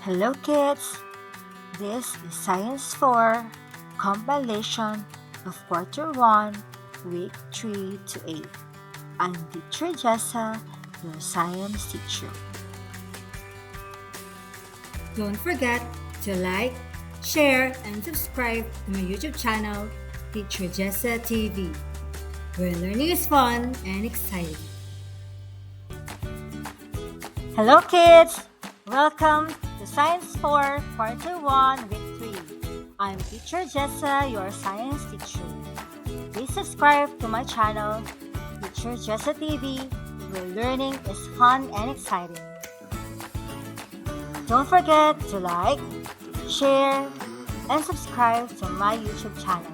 Hello kids! This is Science 4 compilation of Quarter 1, Week 3 to 8. I'm Teacher Jessa, your science teacher. Don't forget to like, share, and subscribe to my YouTube channel, Teacher Jessa TV, where learning is fun and exciting. Hello kids! Welcome to Science 4 Quarter 1, Week 3. I'm Teacher Jessa, your science teacher. Please subscribe to my channel, Teacher Jessa TV, where learning is fun and exciting. Don't forget to like, share, and subscribe to my YouTube channel,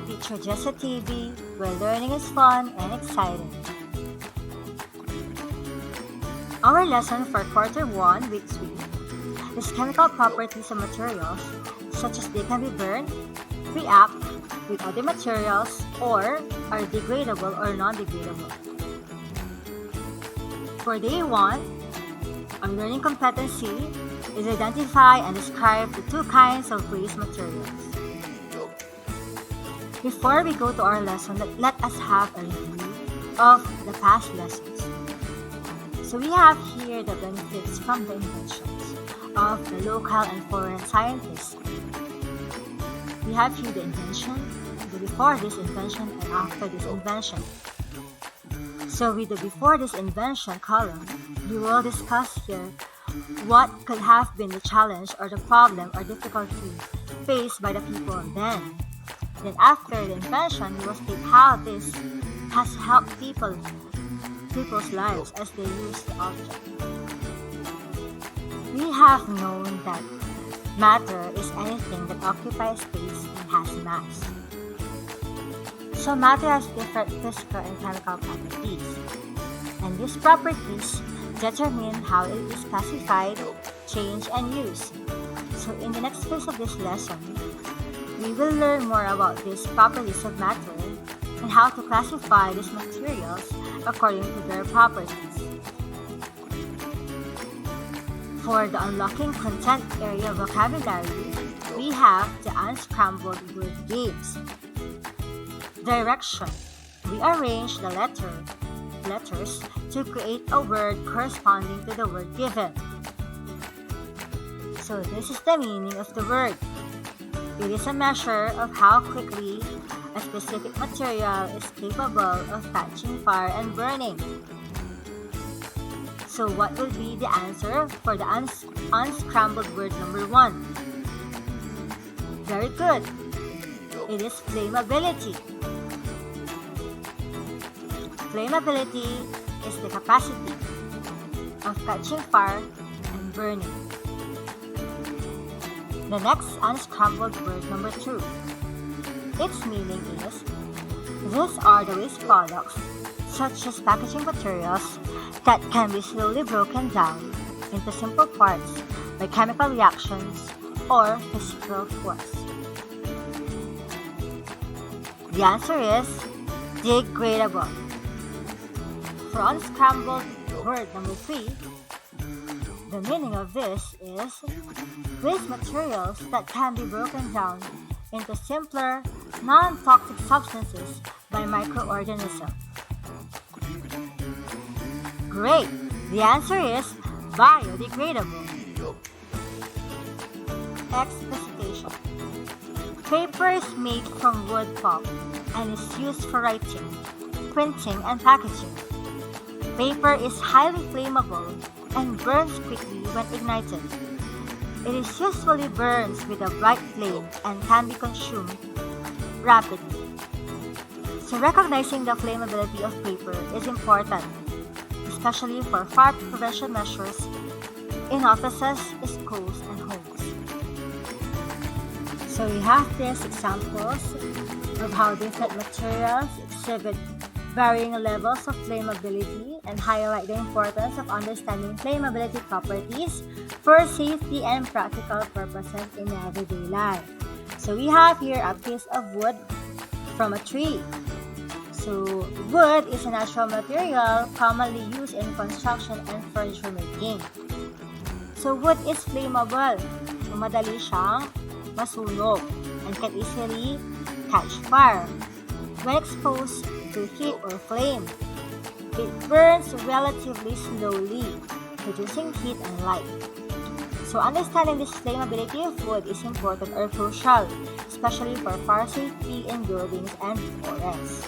Teacher Jessa TV, where learning is fun and exciting. Our lesson for Quarter 1, Week 3 is chemical properties of materials, such as they can be burned, react with other materials, or are degradable or non-degradable. For day 1, our learning competency is identify and describe the two kinds of waste materials. Before we go to our lesson, let us have a review of the past lessons. So we have here the benefits from the inventions of the local and foreign scientists. We have here the invention, the before this invention, and after this invention. So with the before this invention column, we will discuss here what could have been the challenge or the problem or difficulty faced by the people then. Then after the invention, we will state how this has helped people's lives as they use the object. We have known that matter is anything that occupies space and has mass. So matter has different physical and chemical properties, and these properties determine how it is classified, changed, and used. So in the next phase of this lesson, we will learn more about these properties of matter and how to classify these materials according to their properties. For the unlocking content area vocabulary, we have the unscrambled word games. Direction. We arrange the letters to create a word corresponding to the word given. So this is the meaning of the word. It is a measure of how quickly a specific material is capable of catching fire and burning. So what will be the answer for the unscrambled word number 1? Very good. It is flammability. Flammability is the capacity of catching fire and burning. The next unscrambled word number 2. Its meaning is, these are the waste products, such as packaging materials, that can be slowly broken down into simple parts by chemical reactions or physical force. The answer is degradable. For unscrambled word number 3, the meaning of this is waste materials that can be broken down into simpler, non-toxic substances by microorganisms. Great! The answer is biodegradable. Explicitation. Paper is made from wood pulp and is used for writing, printing, and packaging. Paper is highly flammable and burns quickly when ignited. It is usually burns with a bright flame and can be consumed rapidly. So recognizing the flammability of paper is important, especially for fire prevention measures in offices, schools, and homes. So we have these examples of how different materials exhibit varying levels of flammability and highlight the importance of understanding flammability properties for safety and practical purposes in everyday life. So we have here a piece of wood from a tree. So wood is a natural material commonly used in construction and furniture making. So wood is flammable. So madali siyang masunog and can easily catch fire. When exposed to heat or flame, it burns relatively slowly, producing heat and light. So understanding this flammability of wood is important or crucial, especially for fire safety in buildings and forests.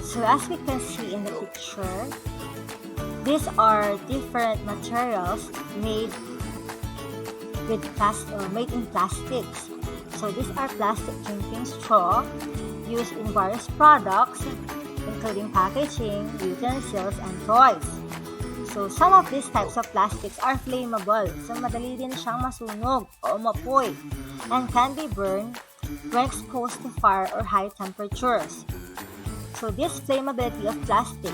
So as we can see in the picture, these are different materials made in plastics. So these are plastic drinking straw used in various products, including packaging, utensils, and toys. So some of these types of plastics are flammable. So madali din siyang masunog o umapoy and can be burned when exposed to fire or high temperatures. So this flammability of plastic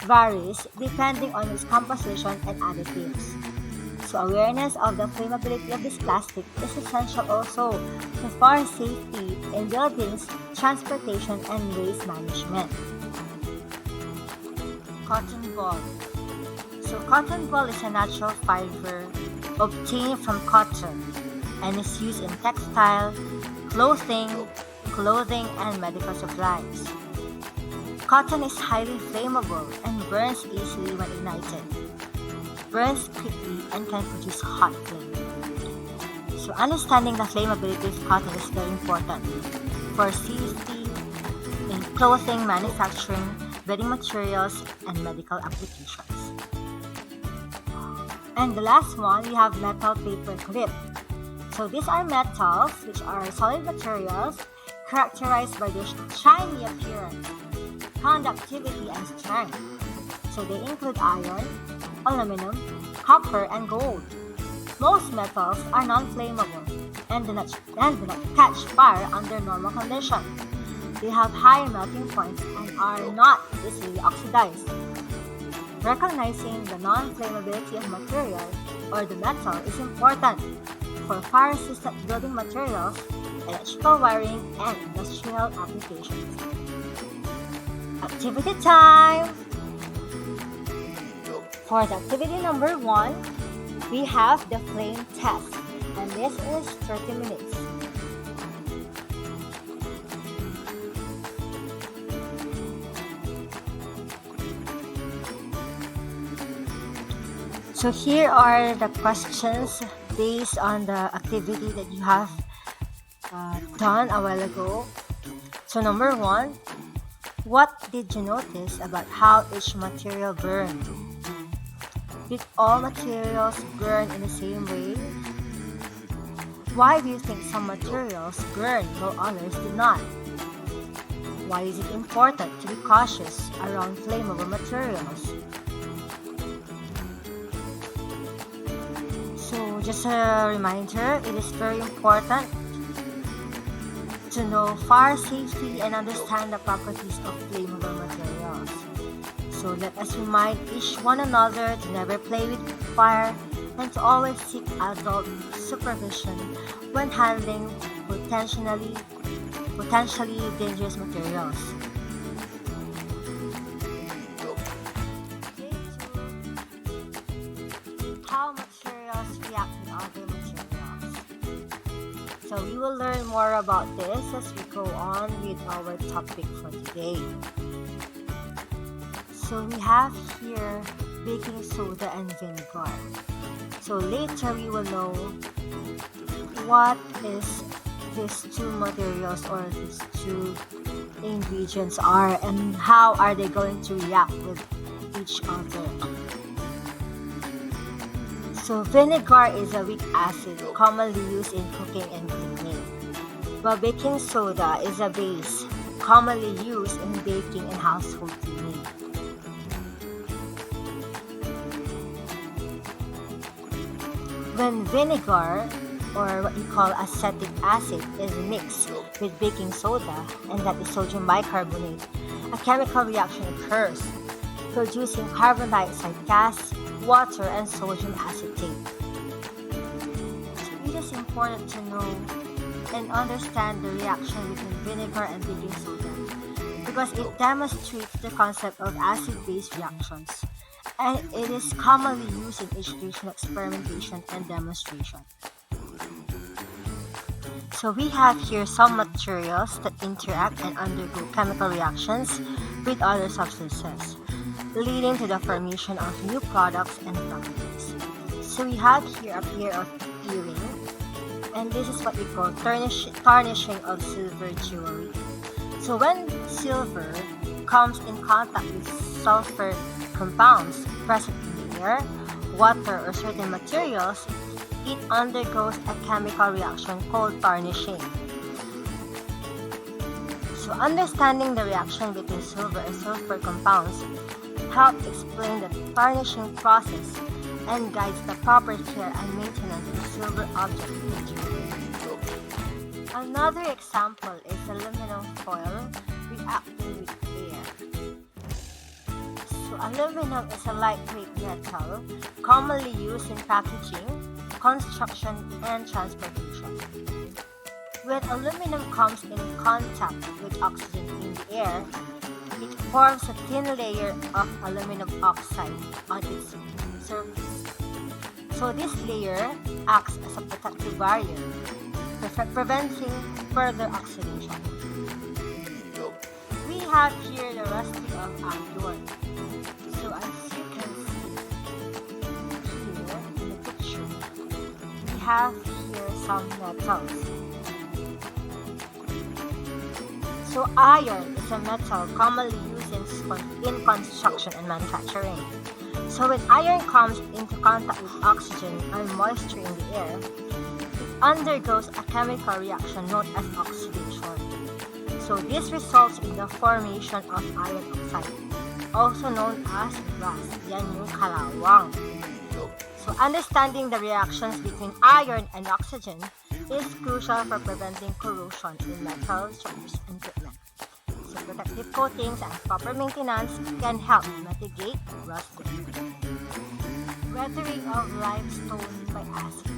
varies depending on its composition and additives. So awareness of the flammability of this plastic is essential also to fire safety in buildings, transportation, and waste management. Cotton ball. So cotton ball is a natural fiber obtained from cotton and is used in textile, clothing, and medical supplies. Cotton is highly flammable and burns easily when ignited. Burns quickly and can produce hot flame. So understanding the flammability of cotton is very important for safety in clothing manufacturing, building materials, and medical applications. And the last one, we have metal paper clip. So these are metals which are solid materials characterized by their shiny appearance, conductivity, and strength. So they include iron, aluminum, copper, and gold. Most metals are non-flammable and do not catch fire under normal conditions. They have high melting points and are not easily oxidized. Recognizing the non-flammability of material or the metal is important for fire-resistant building materials, electrical wiring, and industrial applications. Activity time! For the activity number 1, we have the flame test, and this is 30 minutes. So here are the questions based on the activity that you have done a while ago. So number 1, what did you notice about how each material burned? Did all materials burn in the same way? Why do you think some materials burn while others do not? Why is it important to be cautious around flammable materials? So just a reminder, it is very important to know fire safety and understand the properties of flammable materials. So let us remind each one another to never play with fire and to always seek adult supervision when handling potentially dangerous materials. How materials react with other materials. So we will learn more about this as we go on with our topic for today. So we have here baking soda and vinegar. So later we will know what is these two materials or these two ingredients are and how are they going to react with each other. So vinegar is a weak acid commonly used in cooking and cleaning, while baking soda is a base commonly used in baking and household cleaning. When vinegar, or what we call acetic acid, is mixed with baking soda, and that is sodium bicarbonate, a chemical reaction occurs, producing carbon dioxide gas, water, and sodium acetate. So it is important to know and understand the reaction between vinegar and baking soda because it demonstrates the concept of acid-base reactions and it is commonly used in education, experimentation, and demonstration. So we have here some materials that interact and undergo chemical reactions with other substances, leading to the formation of new products and properties. So we have here a pair of earring, and this is what we call tarnishing of silver jewelry. So when silver comes in contact with sulfur compounds present in the air, water, or certain materials, it undergoes a chemical reaction called tarnishing. So understanding the reaction between silver and sulfur compounds helps explain the tarnishing process and guides the proper care and maintenance of silver objects in jewelry. Another example is aluminum foil reacting with air. So aluminum is a lightweight metal commonly used in packaging, construction, and transportation. When aluminum comes in contact with oxygen in the air, it forms a thin layer of aluminum oxide on its surface. So this layer acts as a protective barrier, preventing further oxidation. We have here the rusting of iron. So as you can see here in the picture, we have here some metals. So iron is a metal commonly used in construction and manufacturing. So when iron comes into contact with oxygen and moisture in the air, it undergoes a chemical reaction known as oxidation. So this results in the formation of iron oxide, also known as rust. Yan yung kalawang. So understanding the reactions between iron and oxygen is crucial for preventing corrosion in metal structures and equipment. So protective coatings and proper maintenance can help mitigate rusting. Weathering of limestone by acid.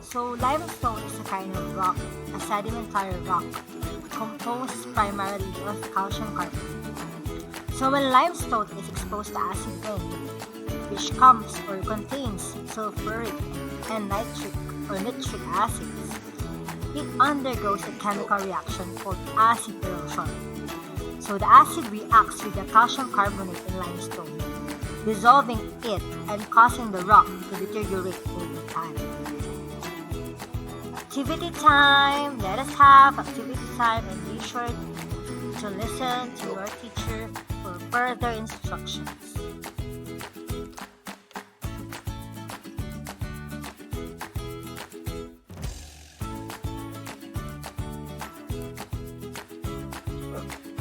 So limestone is a kind of rock, a sedimentary rock, composed primarily of calcium carbonate. So when limestone is exposed to acid rain, which comes or contains sulfuric and nitric acids, it undergoes a chemical reaction called acid erosion. So the acid reacts with the calcium carbonate in limestone, dissolving it and causing the rock to deteriorate over time. Activity time! Let us have activity time and be sure to listen to your teacher for further instructions.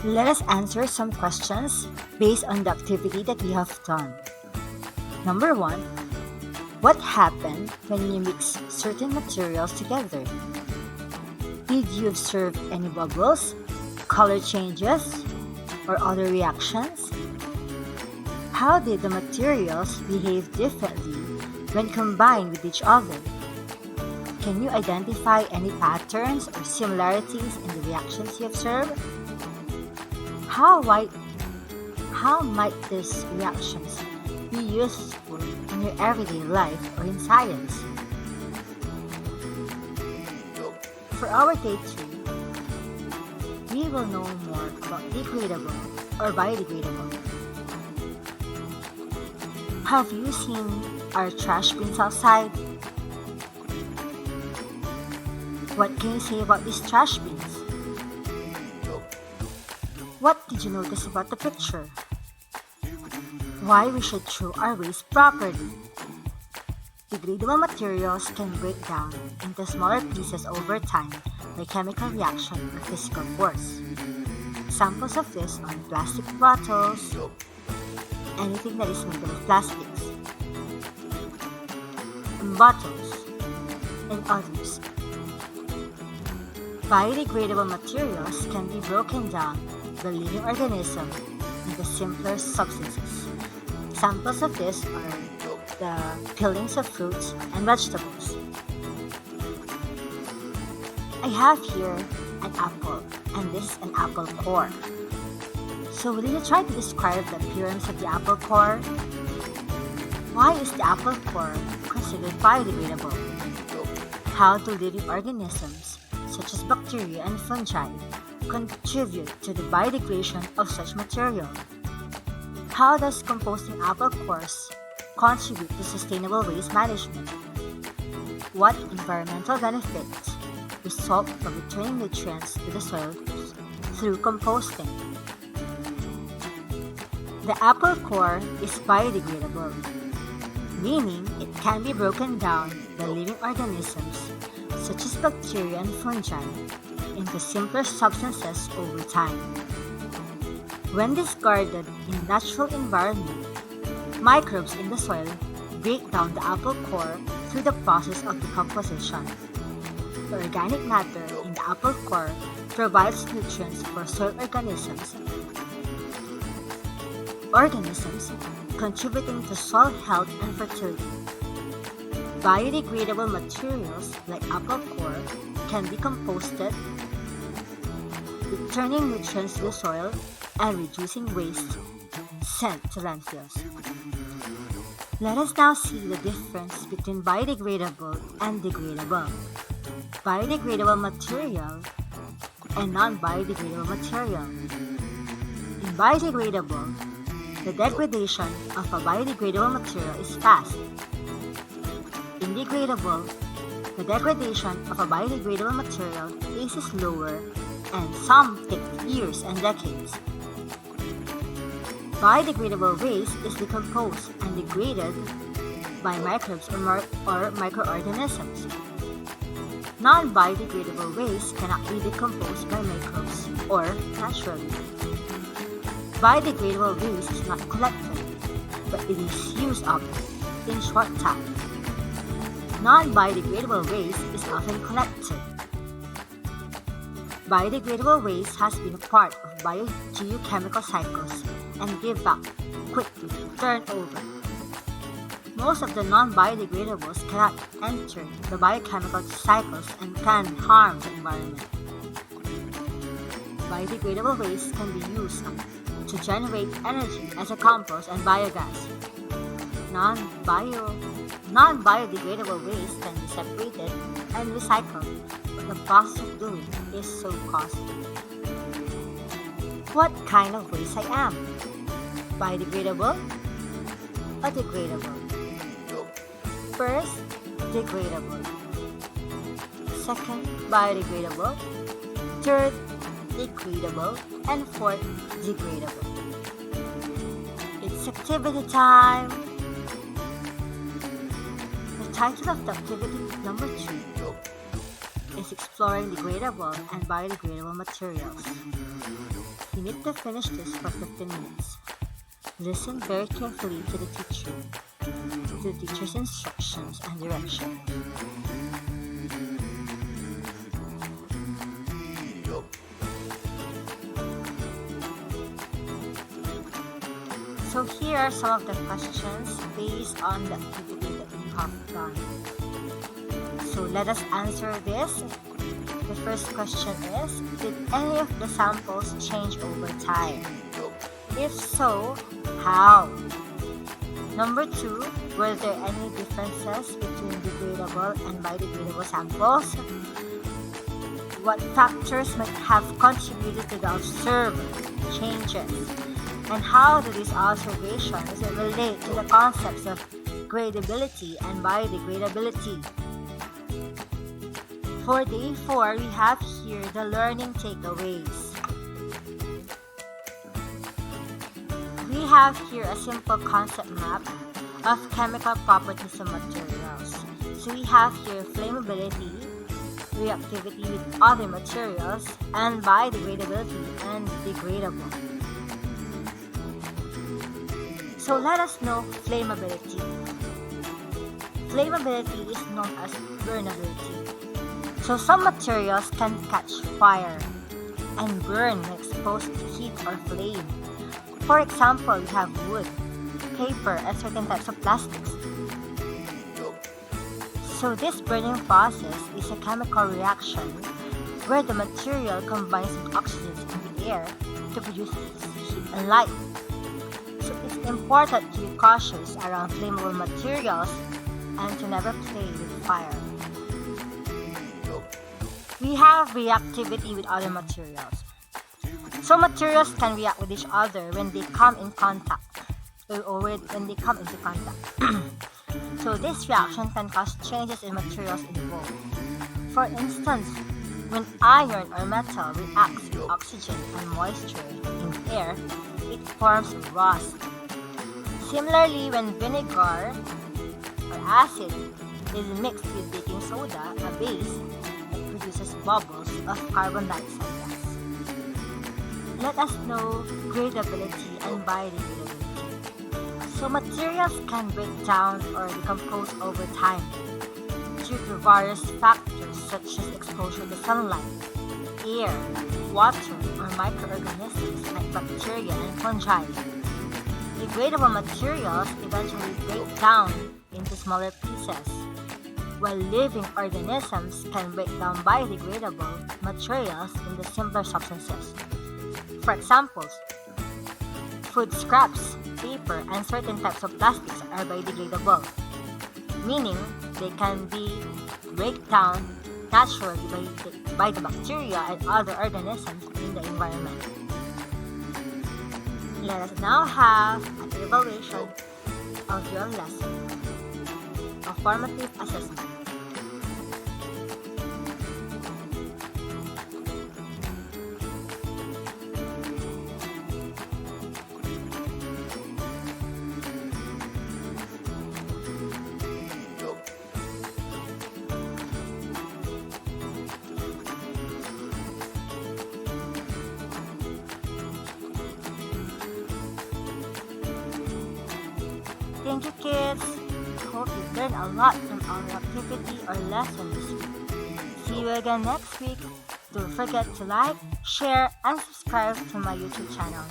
Let us answer some questions based on the activity that we have done. Number 1. What happened when you mix certain materials together? Did you observe any bubbles, color changes, or other reactions? How did the materials behave differently when combined with each other? Can you identify any patterns or similarities in the reactions you observed? How might these reactions be useful in your everyday life or in science? For our day 2, we will know more about degradable or biodegradable. Have you seen our trash bins outside? What can you say about these trash bins? What did you notice about the picture? Why we should throw our waste properly? Degradable materials can break down into smaller pieces over time by chemical reaction or physical force. Examples of this are plastic bottles, anything that is made of plastics, bottles, and others. Biodegradable materials can be broken down by living organisms into simpler substances. Examples of this are the peelings of fruits and vegetables. I have here an apple, and this is an apple core. So will you try to describe the appearance of the apple core? Why is the apple core considered biodegradable? How do living organisms, such as bacteria and fungi, contribute to the biodegradation of such material? How does composting apple cores contribute to sustainable waste management? What environmental benefits result from returning nutrients to the soil through composting? The apple core is biodegradable, meaning it can be broken down by living organisms such as bacteria and fungi into simpler substances over time. When discarded in natural environment, microbes in the soil break down the apple core through the process of decomposition. The organic matter in the apple core provides nutrients for soil organisms contributing to soil health and fertility. Biodegradable materials like apple core can be composted, returning nutrients to the soil and reducing waste sent to landfills. Let us now see the difference between biodegradable and degradable, biodegradable material, and non-biodegradable material. In biodegradable, the degradation of a biodegradable material is fast. In degradable, the degradation of a biodegradable material is slower and some take years and decades. Biodegradable waste is decomposed and degraded by microbes or microorganisms. Non-biodegradable waste cannot be decomposed by microbes or naturally. Biodegradable waste is not collected, but it is used up in short time. Non-biodegradable waste is often collected. Biodegradable waste has been a part of biogeochemical cycles and give back quickly, turn over. Most of the non-biodegradables cannot enter the biochemical cycles and can harm the environment. Biodegradable waste can be used to generate energy as a compost and biogas. Non-biodegradable waste can be separated and recycled, but the process of doing is so costly. What kind of waste I am? Biodegradable or degradable? First, degradable. Second, biodegradable. Third, degradable. And fourth, degradable. It's activity time! The title of the activity number 2 is Exploring Degradable and Biodegradable Materials. You need to finish this for 15 minutes. Listen very carefully to the teacher's instructions and direction. So here are some of the questions based on the activity that we have done. So let us answer this. The first question is, did any of the samples change over time? If so, how? Number 2, were there any differences between degradable and biodegradable samples? What factors might have contributed to the observed changes? And how do these observations relate to the concepts of gradability and biodegradability? For day 4, we have here the learning takeaways. We have here a simple concept map of chemical properties of materials. So we have here flammability, reactivity with other materials, and biodegradability and degradable. So let us know flammability. Flammability is known as burnability. So some materials can catch fire and burn when exposed to heat or flame. For example, we have wood, paper, and certain types of plastics. So this burning process is a chemical reaction where the material combines with oxygen in the air to produce heat and light. So if important to be cautious around flammable materials and to never play with fire. We have reactivity with other materials. So materials can react with each other when they come in contact, when they come into contact. So this reaction can cause changes in materials involved. For instance, when iron or metal reacts with oxygen and moisture in air, it forms rust. Similarly, when vinegar or acid is mixed with baking soda, a base, it produces bubbles of carbon dioxide gas. Let us know gradability and biodegradability. So materials can break down or decompose over time due to various factors such as exposure to sunlight, air, water, or microorganisms like bacteria and fungi. Degradable materials eventually break down into smaller pieces, while living organisms can break down biodegradable materials into simpler substances. For examples, food scraps, paper, and certain types of plastics are biodegradable, meaning they can be break down naturally by the bacteria and other organisms in the environment. Let us now have an evaluation of your lesson, a formative assessment. Thank you, kids. Hope you learned a lot from our activity or lesson this week. See you again next week. Don't forget to like, share, and subscribe to my YouTube channel,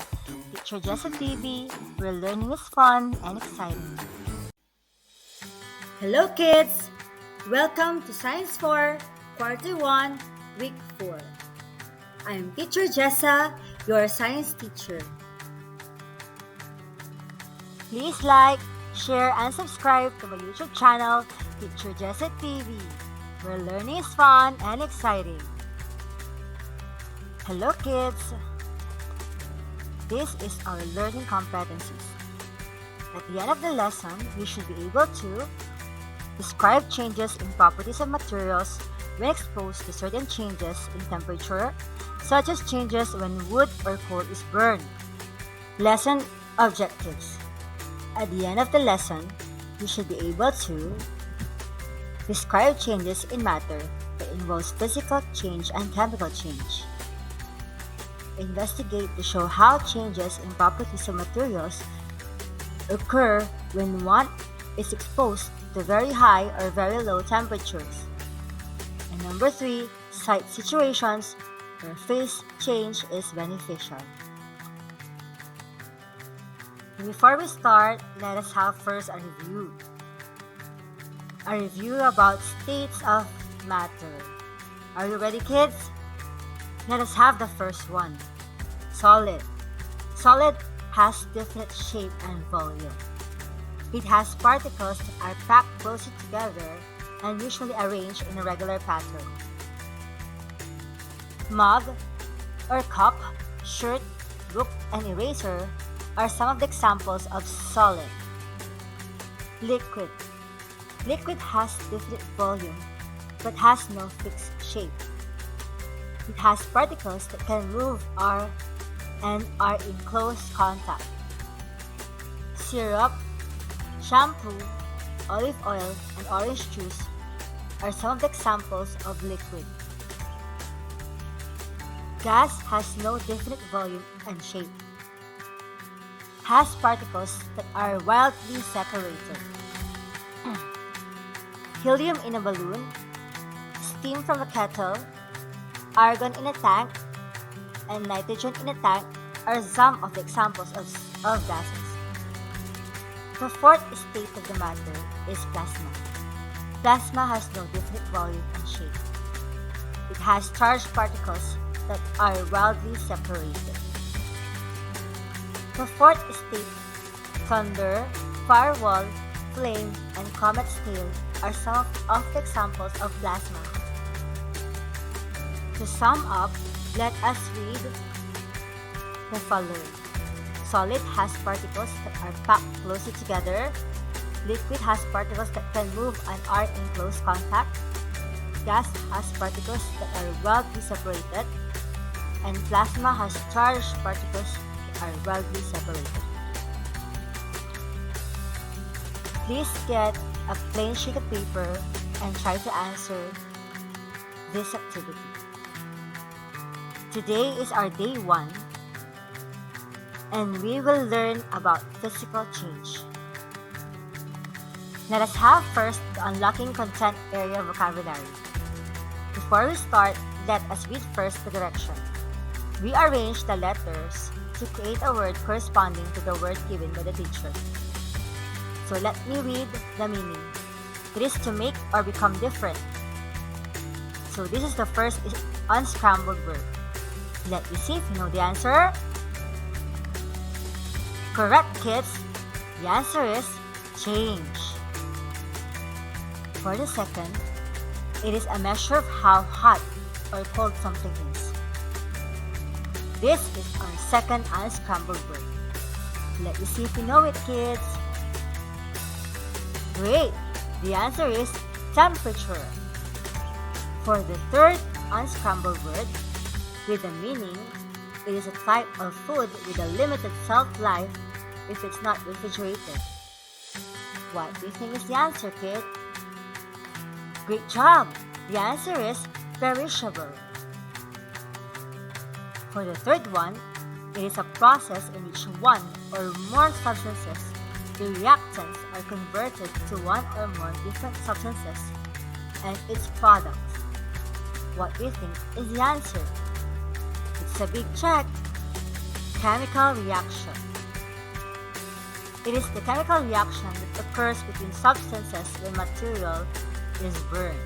Teacher Jessa TV, where learning is fun and exciting. Hello kids! Welcome to Science 4, Quarter 1, Week 4. I'm Teacher Jessa, your science teacher. Please like, share, and subscribe to my YouTube channel, Teacher Jessa TV, where learning is fun and exciting. Hello kids! This is our learning competencies. At the end of the lesson, we should be able to describe changes in properties of materials when exposed to certain changes in temperature, such as changes when wood or coal is burned. Lesson objectives. At the end of the lesson, you should be able to describe changes in matter that involves physical change and chemical change. Investigate to show how changes in properties of materials occur when one is exposed to very high or very low temperatures. And number 3, cite situations where phase change is beneficial. Before we start, let us have first a review. A review about states of matter. Are you ready, kids? Let us have the first one. Solid. Solid has definite shape and volume. It has particles that are packed closely together and usually arranged in a regular pattern. Mug or cup, shirt, book, and eraser are some of the examples of solid. Liquid. Liquid has definite volume but has no fixed shape. It has particles that can move and are in close contact. Syrup, shampoo, olive oil, and orange juice are some of the examples of liquid. Gas has no definite volume and shape. Has particles that are wildly separated. Helium in a balloon, steam from a kettle, argon in a tank, and nitrogen in a tank are some of the examples of gases. The fourth state of the matter is plasma. Plasma has no definite volume and shape. It has charged particles that are wildly separated. The fourth state thunder, firewall, flame, and comet's tail are some of the examples of plasma. To sum up, let us read the following. Solid has particles that are packed closely together. Liquid has particles that can move and are in close contact. Gas has particles that are wildly separated. And plasma has charged particles that are wildly separated. Please get a plain sheet of paper and try to answer this activity. Today is our day 1, and we will learn about physical change. Let us have first the unlocking content area vocabulary. Before we start, let us read first the direction. We arrange the letters to create a word corresponding to the word given by the teacher. So let me read the meaning. It is to make or become different. So this is the first unscrambled word. Let me see if you know the answer. Correct, kids. The answer is change. For the second, it is a measure of how hot or cold something is. This is our second unscrambled word. Let me see if you know it, kids. Great! The answer is temperature. For the third unscrambled word, with a meaning, it is a type of food with a limited shelf life if it's not refrigerated. What do you think is the answer, kid? Great job! The answer is perishable. For the third one, it is a process in which one or more substances, the reactants, are converted to one or more different substances and its products. What do you think is the answer? It's a big check. Chemical reaction. It is the chemical reaction that occurs between substances when material is burned.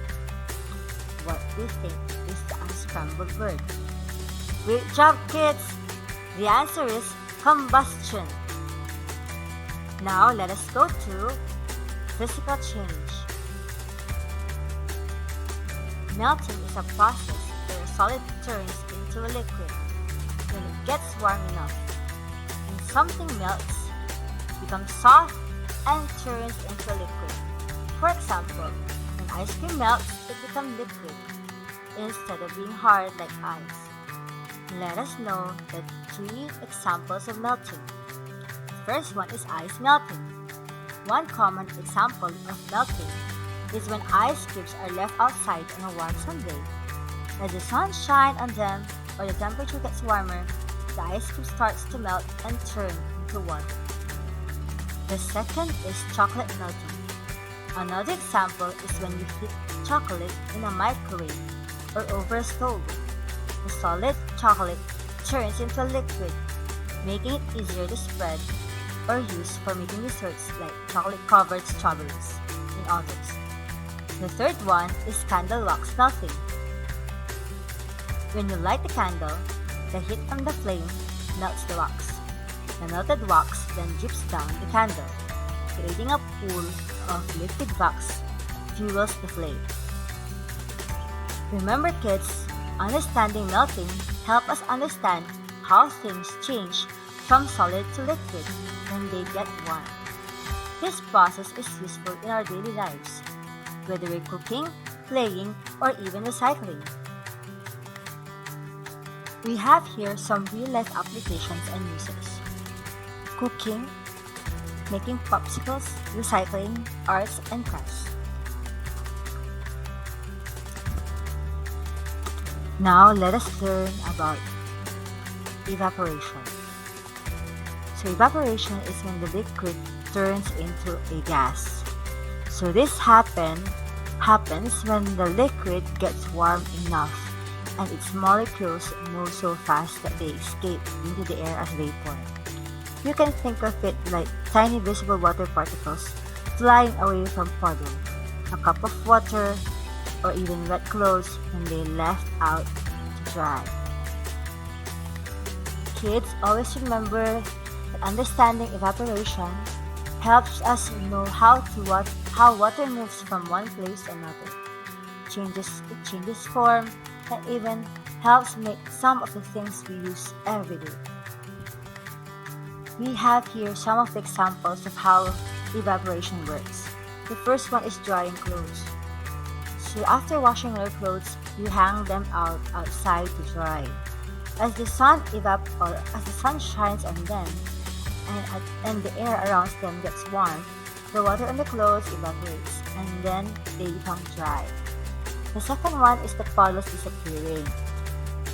What do you think is the unscrambled word? Great job, kids! The answer is combustion. Now let us go to physical change. Melting is a process where a solid turns into a liquid when it gets warm enough. And something melts, becomes soft, and turns into a liquid. For example, when ice cream melts, it becomes liquid instead of being hard like ice. Let us know the 3 examples of melting. The first one is ice melting. One common example of melting is when ice cubes are left outside on a warm Sunday. As the sun shines on them or the temperature gets warmer, the ice cube starts to melt and turn into water. The second is chocolate melting. Another example is when you heat chocolate in a microwave or over a stove. The solid chocolate turns into a liquid, making it easier to spread or use for making desserts like chocolate-covered strawberries and others. The third one is candle wax melting. When you light the candle, the heat from the flame melts the wax. The melted wax then drips down the candle, creating a pool of liquid wax fuels the flame. Remember, kids, understanding melting helps us understand how things change from solid to liquid when they get warm. This process is useful in our daily lives, whether we're cooking, playing, or even recycling. We have here some real-life applications and uses. Cooking, making popsicles, recycling, arts, and crafts. Now let us learn about evaporation. So evaporation is when the liquid turns into a gas. So this happens when the liquid gets warm enough and its molecules move so fast that they escape into the air as vapor. You can think of it like tiny visible water particles flying away from puddle, a cup of water, or even wet clothes when they left out to dry. Kids, always remember that understanding evaporation helps us know how water moves from one place to another. It changes form, and even helps make some of the things we use every day. We have here some of the examples of how evaporation works. The first one is drying clothes. So after washing your clothes, you hang them outside to dry. As the sun shines on them and the air around them gets warm, the water on the clothes evaporates and then they become dry. The second one is the puddles disappearing.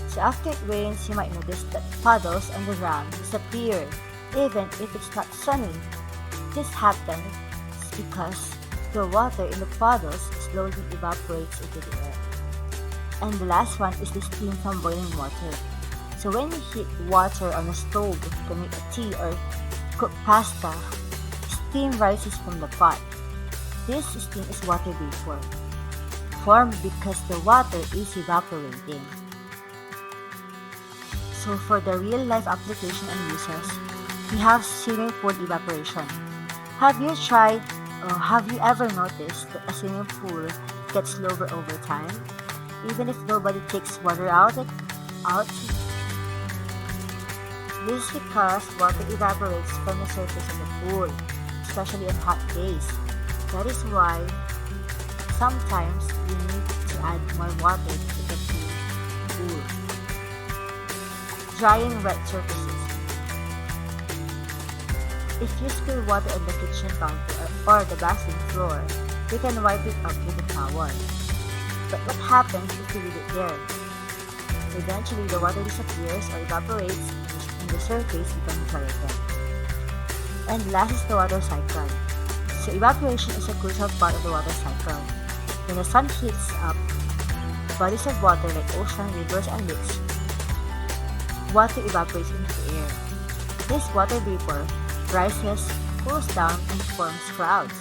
So after it rains, you might notice that puddles on the ground disappear even if it's not sunny. This happens because the water in the puddles slowly evaporates into the air. And the last one is the steam from boiling water. So when you heat water on a stove to make a tea or cook pasta, steam rises from the pot. This steam is water vapor, formed because the water is evaporating. So for the real-life application and uses, we have swimming pool evaporation. Have you ever noticed that a swimming pool gets lower over time, even if nobody takes water out? This is because water evaporates from the surface of the pool, especially on hot days. That is why sometimes we need to add more water to the pool. Drying wet surfaces. If you spill water on the kitchen counter or the bathroom floor, you can wipe it up with a towel. But what happens if you leave it there? Eventually, the water disappears or evaporates and the surface becomes dry again. And last is the water cycle. So evaporation is a crucial part of the water cycle. When the sun heats up bodies of water like ocean, rivers, and lakes, water evaporates into the air. This water vapor rises, cools down, and forms clouds.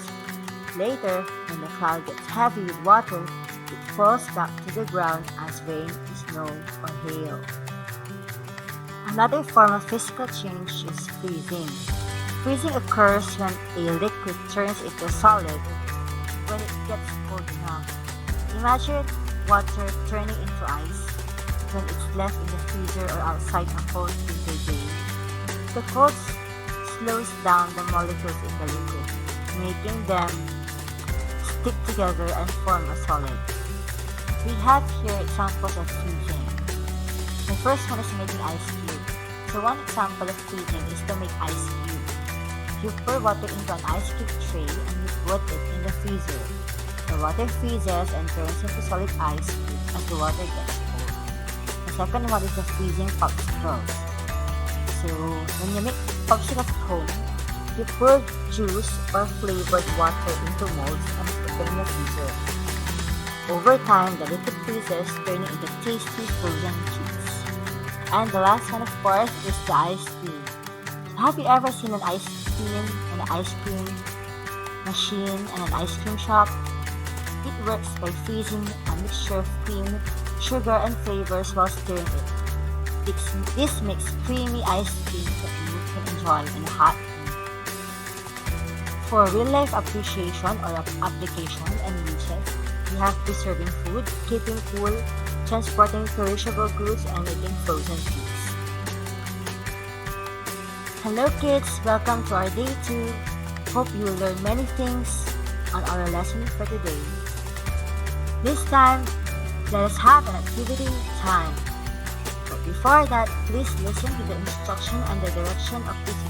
Later, when the cloud gets heavy with water, it falls back to the ground as rain, snow, or hail. Another form of physical change is freezing. Freezing occurs when a liquid turns into a solid when it gets cold enough. Imagine water turning into ice when it's left in the freezer or outside a cold winter day. The cold slows down the molecules in the liquid, making them stick together and form a solid. We have here examples of freezing. The first one is making ice cube. So one example of freezing is to make ice cube. You pour water into an ice cube tray and you put it in the freezer. The water freezes and turns into solid ice cube as the water gets cold. The second one is the freezing popsicles. So when you make popsicles at home, you pour juice or flavored water into molds and put them in the freezer. Over time, the liquid freezes, turning into tasty frozen cheese. And the last one, of course, is the ice cream. Have you ever seen an ice cream and an ice cream machine and an ice cream shop? It works by freezing a mixture of cream, sugar, and flavors while stirring it. This makes creamy ice cream that you can enjoy in a hot day. For real-life appreciation or application and uses, we have preserving food, keeping cool, transporting perishable goods, and making frozen foods. Hello kids, welcome to our day 2. Hope you will learn many things on our lesson for today. This time, let us have an activity time. But before that, please listen to the instruction and the direction of the teacher.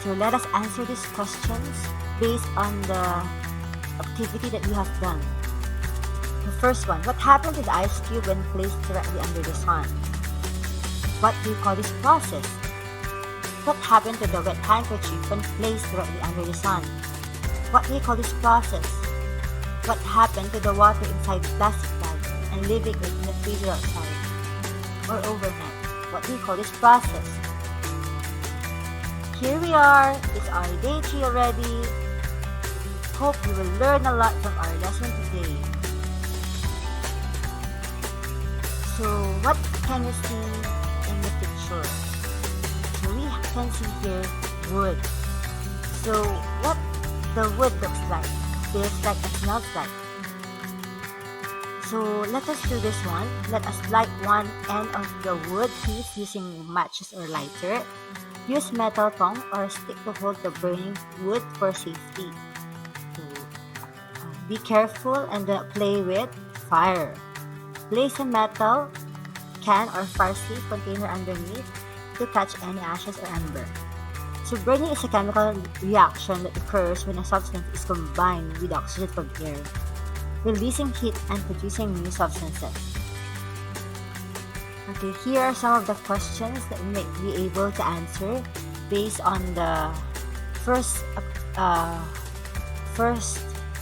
So let us answer these questions based on the activity that we have done. The first one, what happened to the ice cube when placed directly under the sun? What do you call this process? What happened to the wet handkerchief when placed directly under the sun? What do you call this process? What happened to the water inside the plastic bag? and leaving it in the freezer outside or overnight. What do you call this process? Here we are, it's our day 3 already. Hope you will learn a lot from our lesson today. So what can you see in the picture? So we can see here wood. So what the wood looks like, feels like, and smells like. So let us do this one. Let us light one end of the wood piece using matches or lighter. Use metal tongue or stick to hold the burning wood for safety. So, be careful and don't play with fire. Place a metal can or fire-safe container underneath to catch any ashes or ember. So burning is a chemical reaction that occurs when a substance is combined with oxygen from air, releasing heat and producing new substances. Okay, here are some of the questions that we may be able to answer based on the first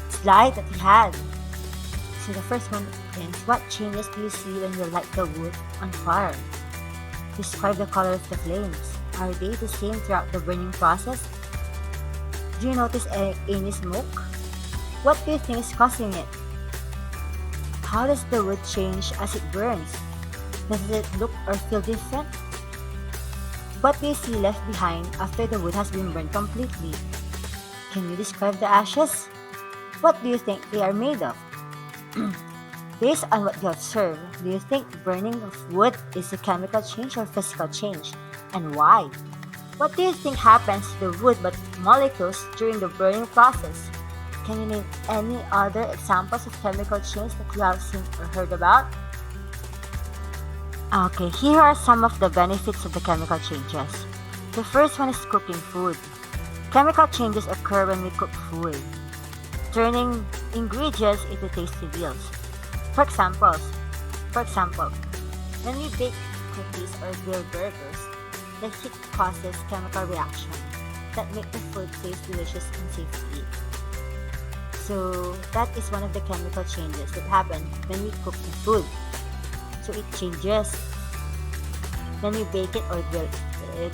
slide that we had. So the first one is, what changes do you see when you light the wood on fire? Describe the color of the flames. Are they the same throughout the burning process? Do you notice any smoke? What do you think is causing it? How does the wood change as it burns? Does it look or feel different? What do you see left behind after the wood has been burned completely? Can you describe the ashes? What do you think they are made of? Based on what you observe, do you think burning of wood is a chemical change or physical change? And why? What do you think happens to the wood molecules during the burning process? Can you name any other examples of chemical change that you have seen or heard about? Okay, here are some of the benefits of the chemical changes. The first one is cooking food. Chemical changes occur when we cook food, turning ingredients into tasty meals. For example, when we bake cookies or grill burgers, the heat causes chemical reactions that make the food taste delicious and safe to eat. So that is one of the chemical changes that happen when we cook the food. So it changes when we bake it or grill it.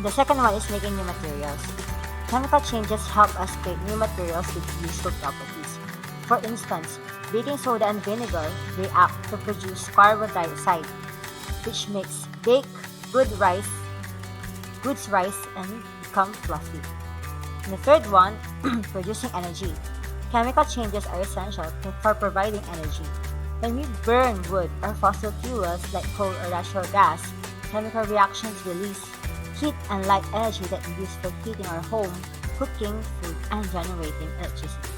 The second one is making new materials. Chemical changes help us create new materials with useful properties. For instance, baking soda and vinegar react to produce carbon dioxide, which makes baked goods rise and become fluffy. And the third one, producing energy. Chemical changes are essential for providing energy. When we burn wood or fossil fuels like coal or natural gas, chemical reactions release heat and light energy that we use for heating our home, cooking food, and generating electricity.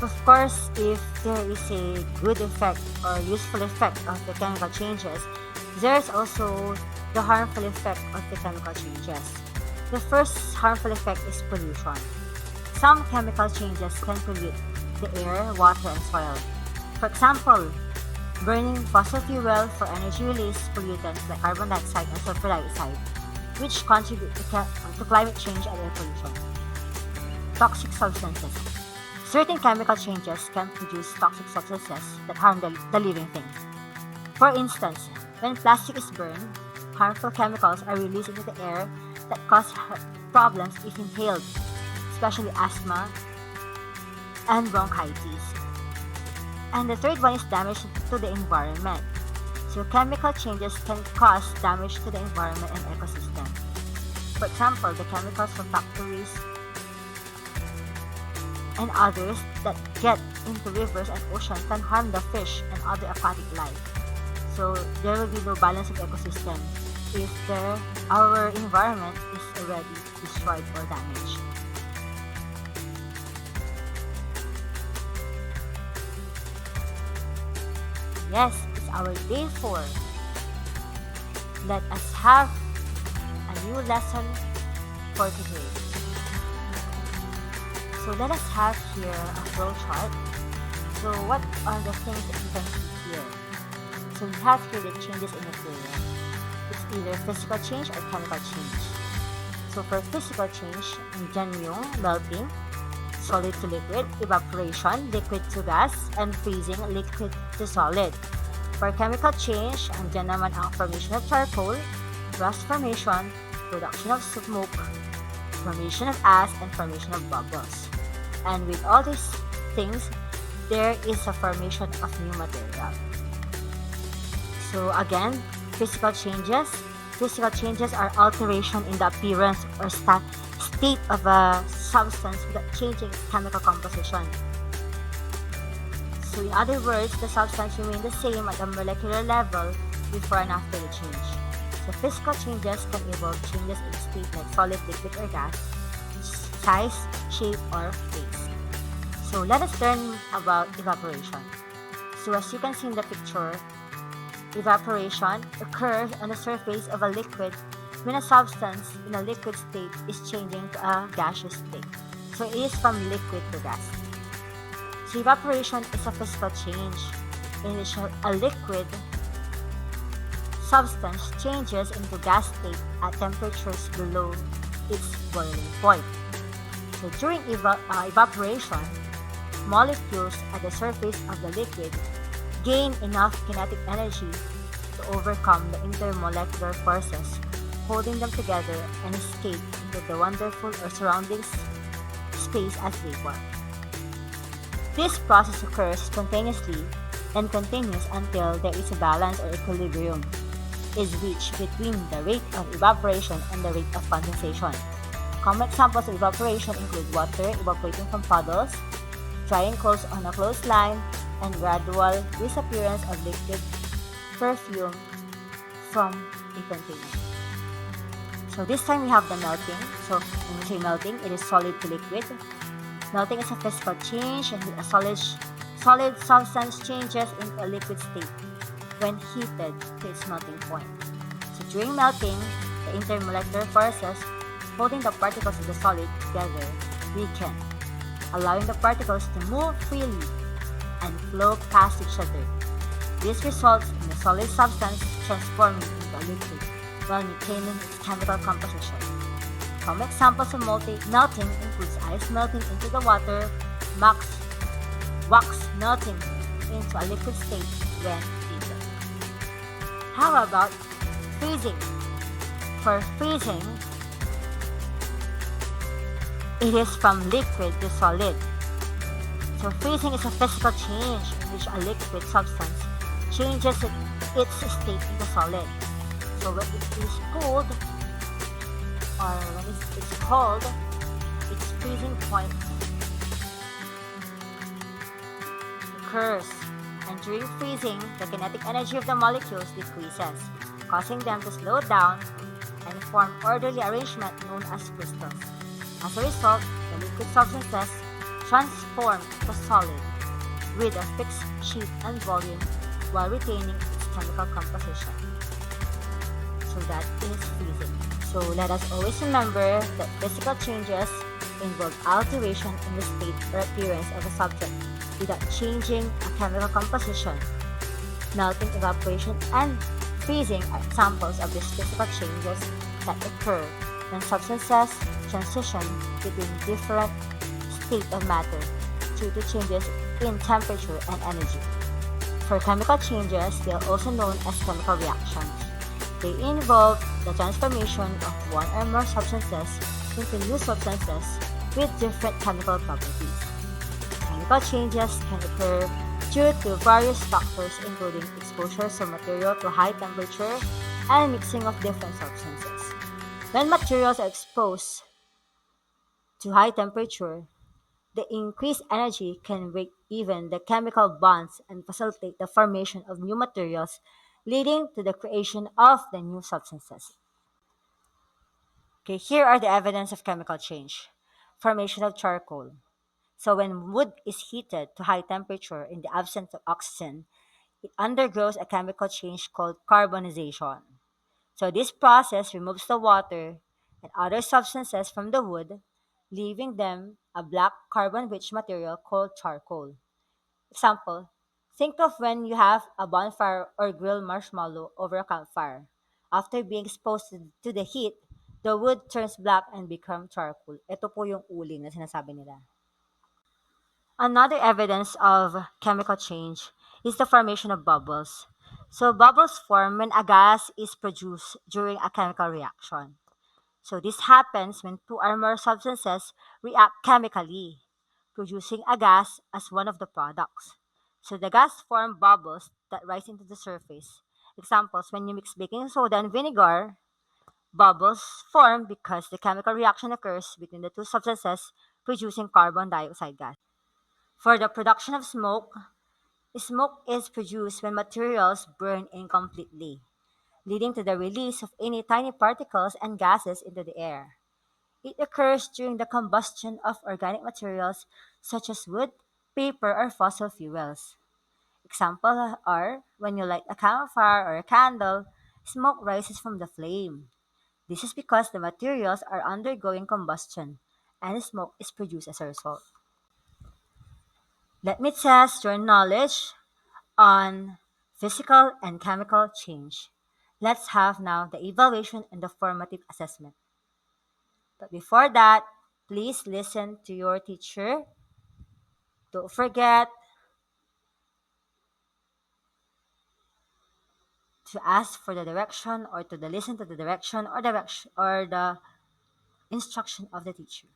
Of course, if there is a good effect or useful effect of the chemical changes, there is also the harmful effect of the chemical changes. The first harmful effect is pollution. Some chemical changes can pollute the air, water, and soil. For example, burning fossil fuel for energy release pollutants like carbon dioxide and sulfur dioxide, which contribute to climate change and air pollution. Toxic substances. Certain chemical changes can produce toxic substances that harm the living things. For instance, when plastic is burned, harmful chemicals are released into the air that cause problems if inhaled, especially asthma and bronchitis. And the third one is damage to the environment. So chemical changes can cause damage to the environment and ecosystem. For example, the chemicals from factories and others that get into rivers and oceans can harm the fish and other aquatic life. So there will be no balance of ecosystem if our environment is already destroyed or damaged. Yes, it's our day 4. Let us have a new lesson for today. So let us have here a flow chart. So what are the things that you can see here? So we have here the changes in material. It's either physical change or chemical change. So for physical change, nandiyan yung melting. solid to liquid, evaporation, liquid to gas, and freezing, liquid to solid. For chemical change, andyan naman ang formation of charcoal, rust formation, production of smoke, formation of ash, and formation of bubbles. And with all these things, there is a formation of new material. So again, physical changes. Physical changes are alteration in the appearance or state of a substance without changing its chemical composition. So in other words, the substance remains the same at a molecular level before and after the change. So physical changes can involve changes in state like solid, liquid, or gas, size, shape, or phase. So let us learn about evaporation. So as you can see in the picture, evaporation occurs on the surface of a liquid when a substance in a liquid state is changing to a gaseous state. So it is from liquid to gas. So evaporation is a physical change in which a liquid substance changes into gas state at temperatures below its boiling point. So during evaporation, molecules at the surface of the liquid gain enough kinetic energy to overcome the intermolecular forces holding them together and escape into the wonderful or surrounding space as vapor. This process occurs spontaneously and continues until there is a balance or equilibrium is reached between the rate of evaporation and the rate of condensation. Common examples of evaporation include water evaporating from puddles, drying clothes on a clothesline, and gradual disappearance of liquid perfume from a container. So this time we have the melting. So when we say melting, it is solid to liquid. Melting is a physical change and a solid substance changes into a liquid state when heated to its melting point. So during melting, the intermolecular forces holding the particles of the solid together weaken, allowing the particles to move freely and flow past each other. This results in the solid substance transforming into a liquid while maintaining its chemical composition. Some examples of melting includes ice melting into the water, wax melting into a liquid state when heated. How about freezing? For freezing, it is from liquid to solid. So freezing is a physical change in which a liquid substance changes its state into solid. So when it is cooled, or when it's cold, its freezing point occurs. And during freezing, the kinetic energy of the molecules decreases, causing them to slow down and form orderly arrangement known as crystals. As a result, the liquid substances transform to solid with a fixed shape and volume while retaining its chemical composition. So that is freezing. So let us always remember that physical changes involve alteration in the state or appearance of a subject without changing a chemical composition. Melting, evaporation, and freezing are examples of these physical changes that occur when substances transition between different states of matter due to changes in temperature and energy. For chemical changes, they are also known as chemical reactions. They involve the transformation of one or more substances into new substances with different chemical properties. Chemical changes can occur due to various factors including exposure of material to high temperature and mixing of different substances. When materials are exposed to high temperature, the increased energy can break even the chemical bonds and facilitate the formation of new materials, leading to the creation of the new substances. Okay, here are the evidence of chemical change. Formation of charcoal. So when wood is heated to high temperature in the absence of oxygen, it undergoes a chemical change called carbonization. So this process removes the water and other substances from the wood, leaving them a black carbon-rich material called charcoal. Example, think of when you have a bonfire or grill marshmallow over a campfire. After being exposed to the heat, the wood turns black and become charcoal. Ito po yung uling na sinasabi nila. Another evidence of chemical change is the formation of bubbles. So bubbles form when a gas is produced during a chemical reaction. So this happens when two or more substances react chemically, producing a gas as one of the products. So the gas form bubbles that rise into the surface. Examples: when you mix baking soda and vinegar, bubbles form because the chemical reaction occurs between the two substances, producing carbon dioxide gas. For the production of smoke, smoke is produced when materials burn incompletely, leading to the release of any tiny particles and gases into the air. It occurs during the combustion of organic materials such as wood, paper, or fossil fuels. Examples are when you light a campfire or a candle, smoke rises from the flame. This is because the materials are undergoing combustion and smoke is produced as a result. Let me test your knowledge on physical and chemical change. Let's have now the evaluation and the formative assessment. But before that, please listen to your teacher. Don't forget to ask for the direction or to the listen to the direction or the instruction of the teacher.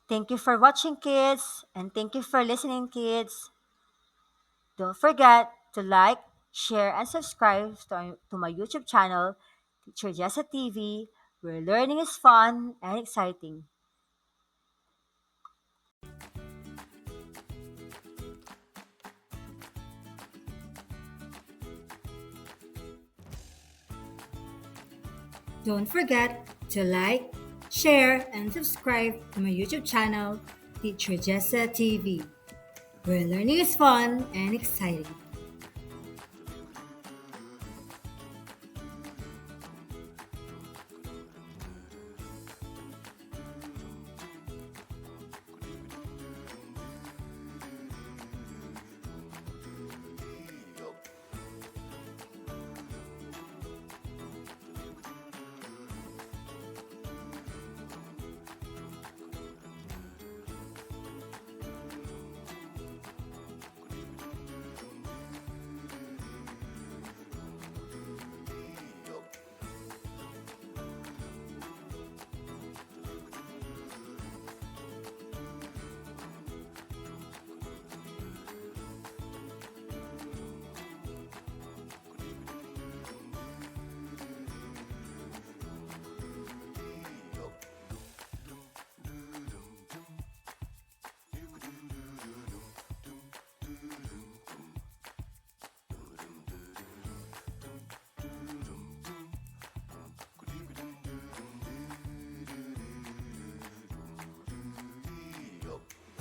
Thank you for watching, kids, and thank you for listening, kids. Don't forget to like, share, and subscribe to my YouTube channel, Teacher Jessa TV, where learning is fun and exciting. Don't forget to like, share, and subscribe to my YouTube channel, Teacher Jessa TV, where learning is fun and exciting.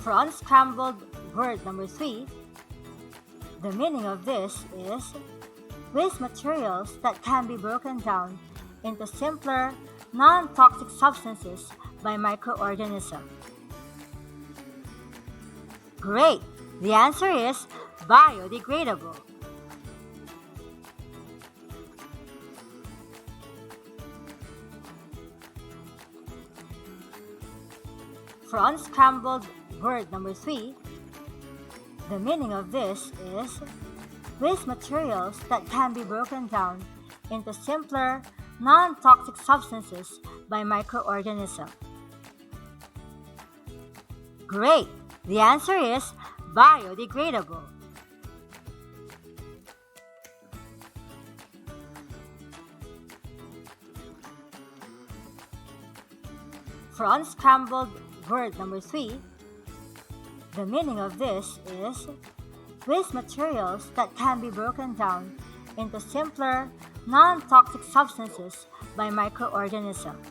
For unscrambled word number 3, the meaning of this is waste materials that can be broken down into simpler, non-toxic substances by microorganisms. Great! The answer is biodegradable. For unscrambled word number 3, the meaning of this is waste materials that can be broken down into simpler, non-toxic substances by microorganisms. Great! The answer is biodegradable. For unscrambled word number 3, the meaning of this is waste materials that can be broken down into simpler, non-toxic substances by microorganisms.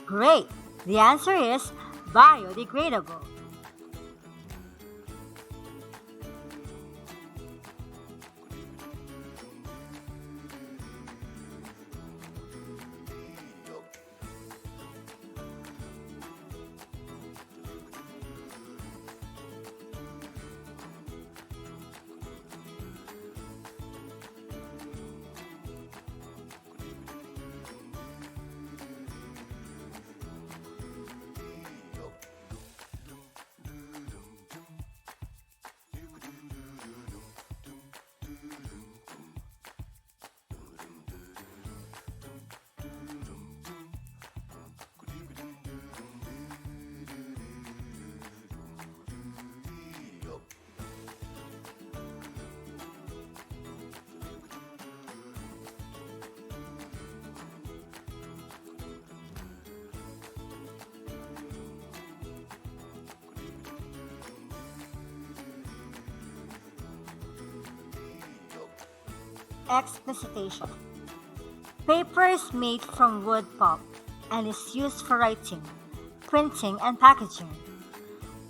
Great! The answer is biodegradable. Explicitation. Paper is made from wood pulp and is used for writing, printing, and packaging.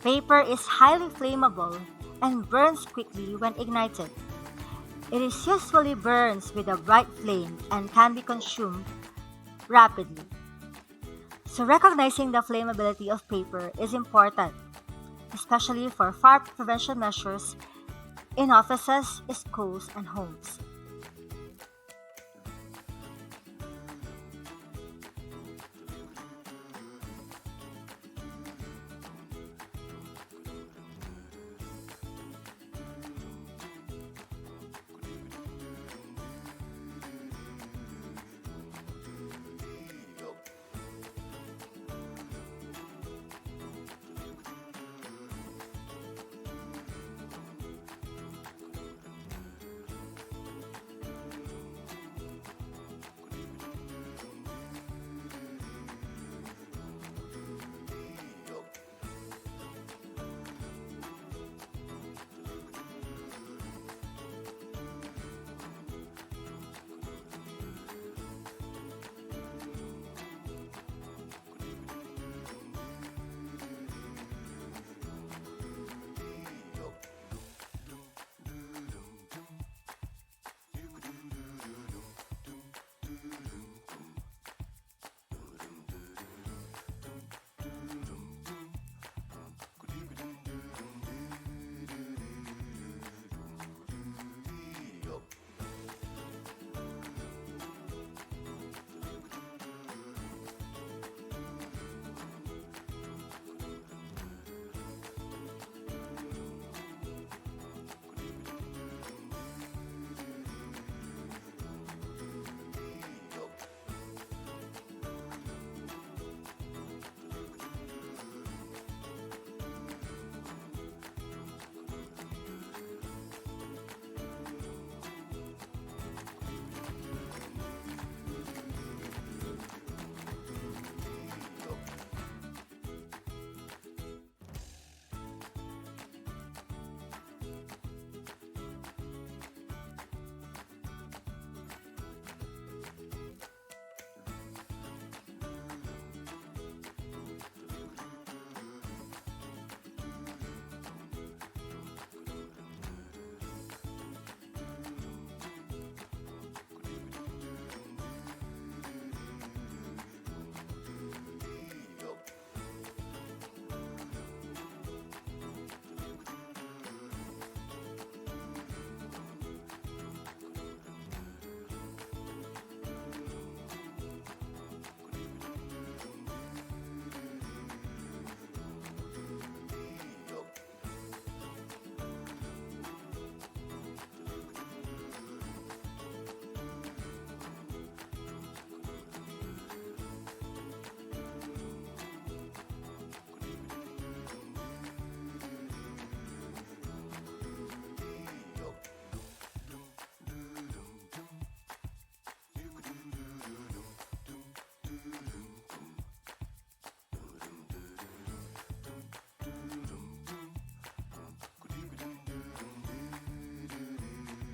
Paper is highly flammable and burns quickly when ignited. It is usually burns with a bright flame and can be consumed rapidly. So recognizing the flammability of paper is important, especially for fire prevention measures in offices, schools, and homes.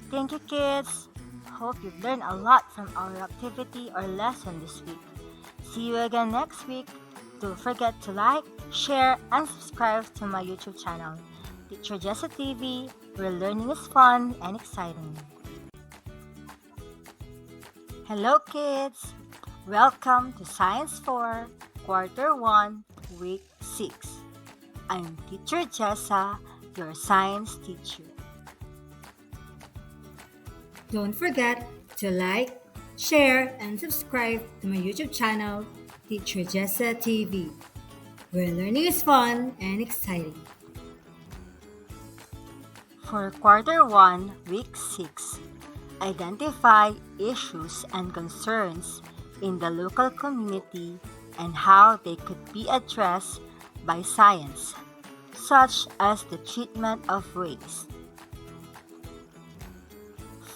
Thank you, kids. Hope you've learned a lot from our activity or lesson this week. See you again next week. Don't forget to like, share, and subscribe to my YouTube channel, Teacher Jessa TV, where learning is fun and exciting. Hello, kids. Welcome to Science 4, Quarter 1, Week 6. I'm Teacher Jessa, your science teacher. Don't forget to like, share, and subscribe to my YouTube channel, Teacher Jessa TV, where learning is fun and exciting. For Quarter 1, Week 6, identify issues and concerns in the local community and how they could be addressed by science, such as the treatment of waste.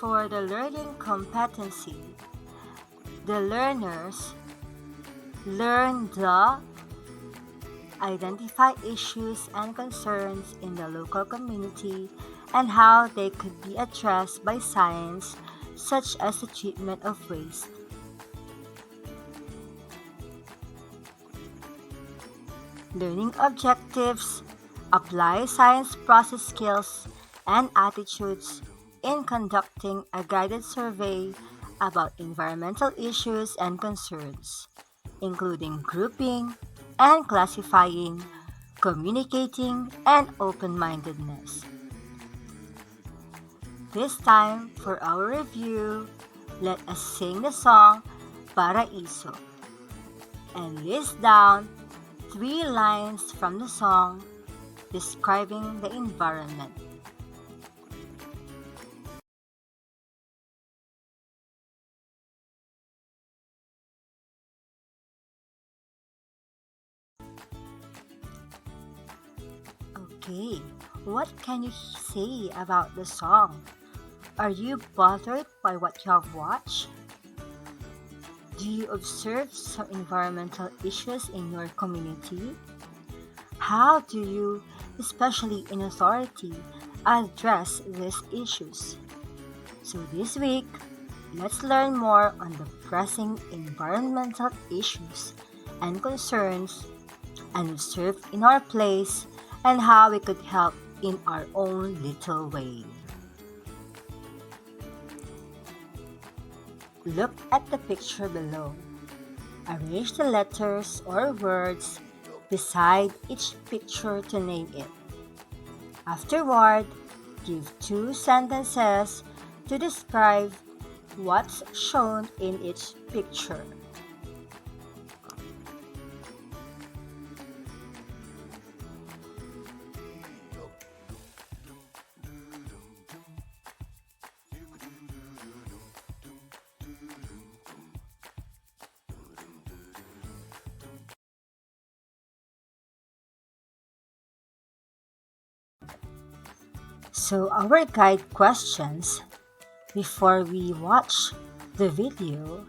For the learning competency, the learners learn the identify issues and concerns in the local community and how they could be addressed by science, such as the treatment of waste. Learning objectives, apply science process skills and attitudes in conducting a guided survey about environmental issues and concerns, including grouping and classifying, communicating, and open-mindedness. This time, for our review, let us sing the song Paraiso and list down 3 lines from the song describing the environment. Okay, what can you say about the song? Are you bothered by what you have watched? Do you observe some environmental issues in your community? How do you, especially in authority, address these issues? So this week, let's learn more on the pressing environmental issues and concerns and observe in our place and how we could help in our own little way. Look at the picture below. Arrange the letters or words beside each picture to name it. Afterward, give 2 sentences to describe what's shown in each picture. So our guide questions before we watch the video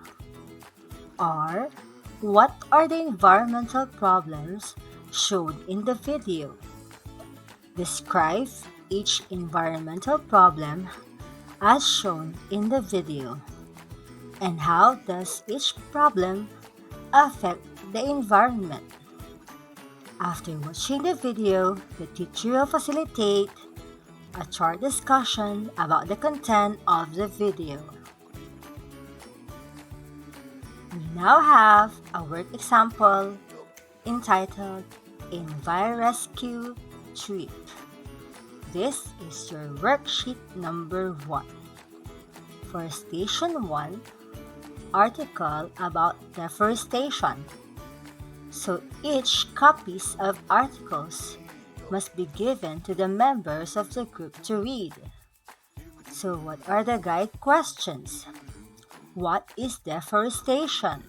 are: what are the environmental problems shown in the video? Describe each environmental problem as shown in the video. And how does each problem affect the environment? After watching the video, the teacher will facilitate a short discussion about the content of the video. We now have a work example entitled EnviRescue Trip. This is your worksheet number 1. For Station 1, article about deforestation. So each copies of articles must be given to the members of the group to read. So what are the guide questions? What is deforestation?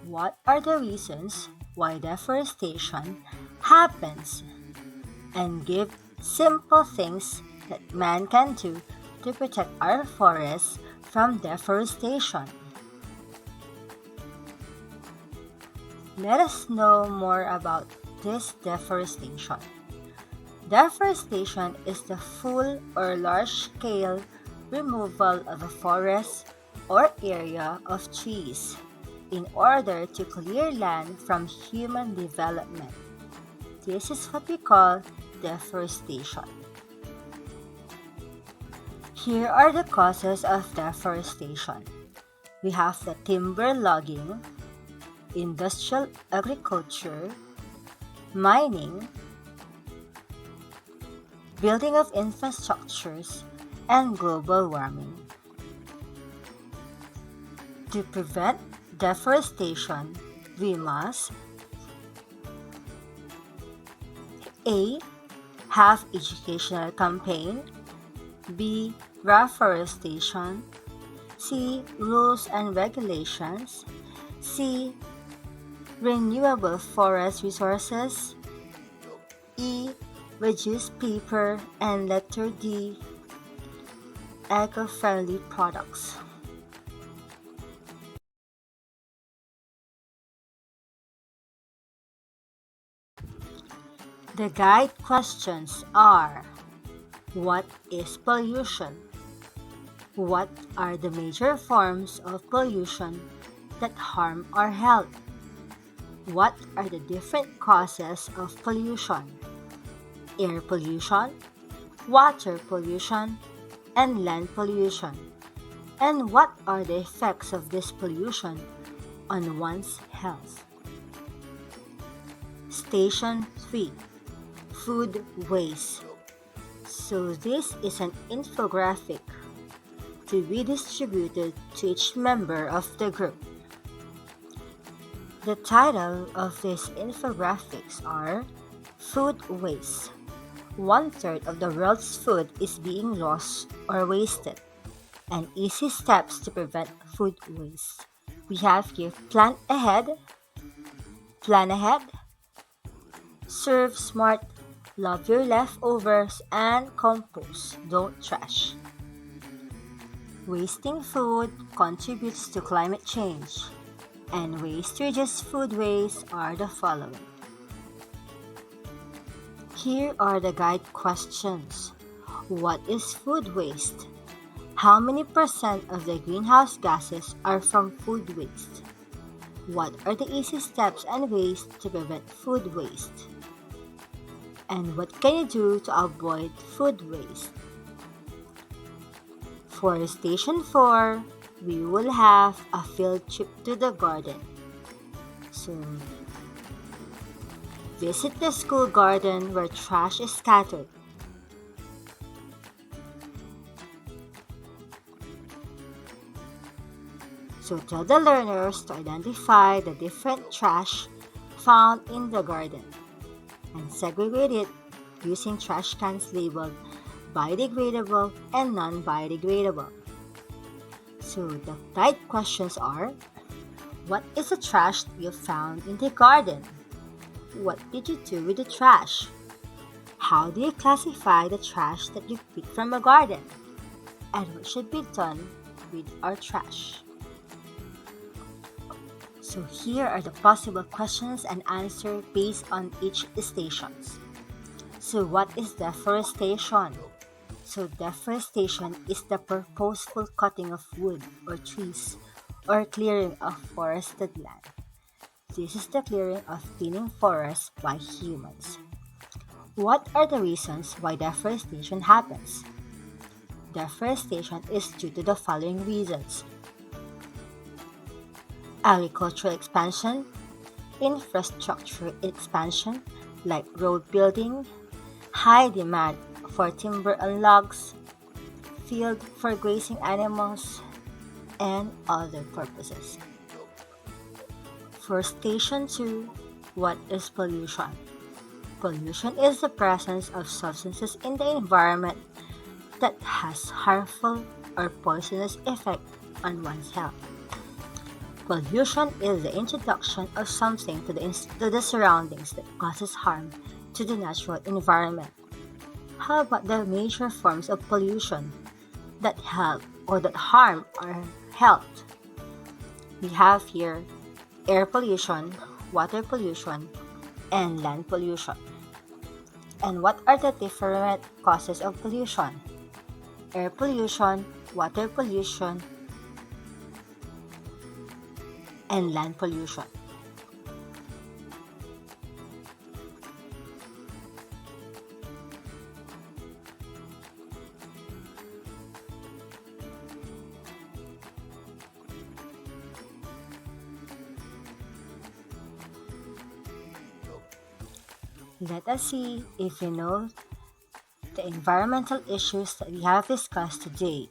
What are the reasons why deforestation happens? And give simple things that man can do to protect our forests from deforestation. Let us know more about this deforestation. Deforestation is the full or large-scale removal of a forest or area of trees in order to clear land from human development. This is what we call deforestation. Here are the causes of deforestation. We have the timber logging, industrial agriculture, mining, building of infrastructures, and global warming. To prevent deforestation, we must A. Have educational campaign. B. Reforestation. C. Rules and regulations. C. Renewable forest resources. E. Reduce paper. And letter D. Eco-friendly products. The guide questions are: what is pollution? What are the major forms of pollution that harm our health? What are the different causes of pollution? Air pollution, water pollution, and land pollution. And what are the effects of this pollution on one's health? Station 3. Food waste. So this is an infographic to be distributed to each member of the group. The title of these infographics are Food Waste. 1/3 of the world's food is being lost or wasted, and easy steps to prevent food waste. We have here plan ahead, serve smart, love your leftovers, and compost, don't trash. Wasting food contributes to climate change, and ways to reduce food waste are the following. Here are the guide questions. What is food waste? How many percent of the greenhouse gases are from food waste? What are the easy steps and ways to prevent food waste? And what can you do to avoid food waste? For Station 4, we will have a field trip to the garden. So, visit the school garden where trash is scattered. So tell the learners to identify the different trash found in the garden and segregate it using trash cans labeled biodegradable and non-biodegradable. So the guide questions are: what is the trash you found in the garden? What did you do with the trash? How do you classify the trash that you picked from a garden? And what should be done with our trash? So here are the possible questions and answers based on each stations. So what is deforestation? So deforestation is the purposeful cutting of wood or trees or clearing of forested land. This is the clearing of thinning forests by humans. What are the reasons why deforestation happens? Deforestation is due to the following reasons: agricultural expansion, infrastructure expansion like road building, high demand for timber and logs, field for grazing animals, and other purposes. For Station 2, what is pollution? Pollution is the presence of substances in the environment that has harmful or poisonous effect on one's health. Pollution is the introduction of something to the surroundings that causes harm to the natural environment. How about the major forms of pollution that help or that harm our health? We have here air pollution, water pollution, and land pollution. And what are the different causes of pollution? Air pollution, water pollution, and land pollution. Let us see if you know the environmental issues that we have discussed today.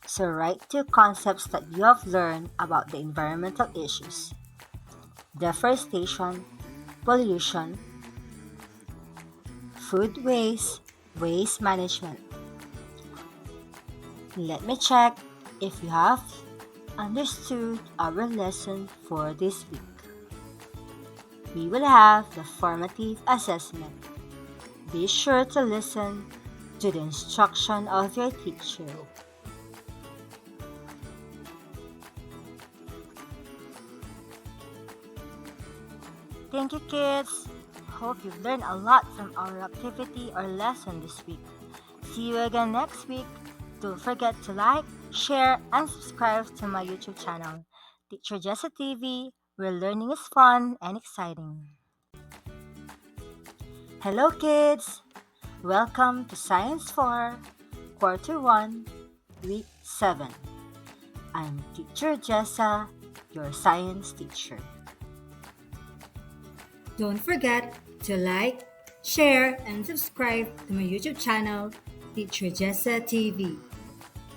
So write 2 concepts that you have learned about the environmental issues: deforestation, pollution, food waste, waste management. Let me check if you have understood our lesson for this week. We will have the formative assessment. Be sure to listen to the instruction of your teacher. Thank you, kids. Hope you've learned a lot from our activity or lesson this week. See you again next week. Don't forget to like, share, and subscribe to my YouTube channel, Teacher Jessa TV, where learning is fun and exciting. Hello, kids! Welcome to Science 4, Quarter 1, Week 7. I'm Teacher Jessa, your science teacher. Don't forget to like, share, and subscribe to my YouTube channel, Teacher Jessa TV,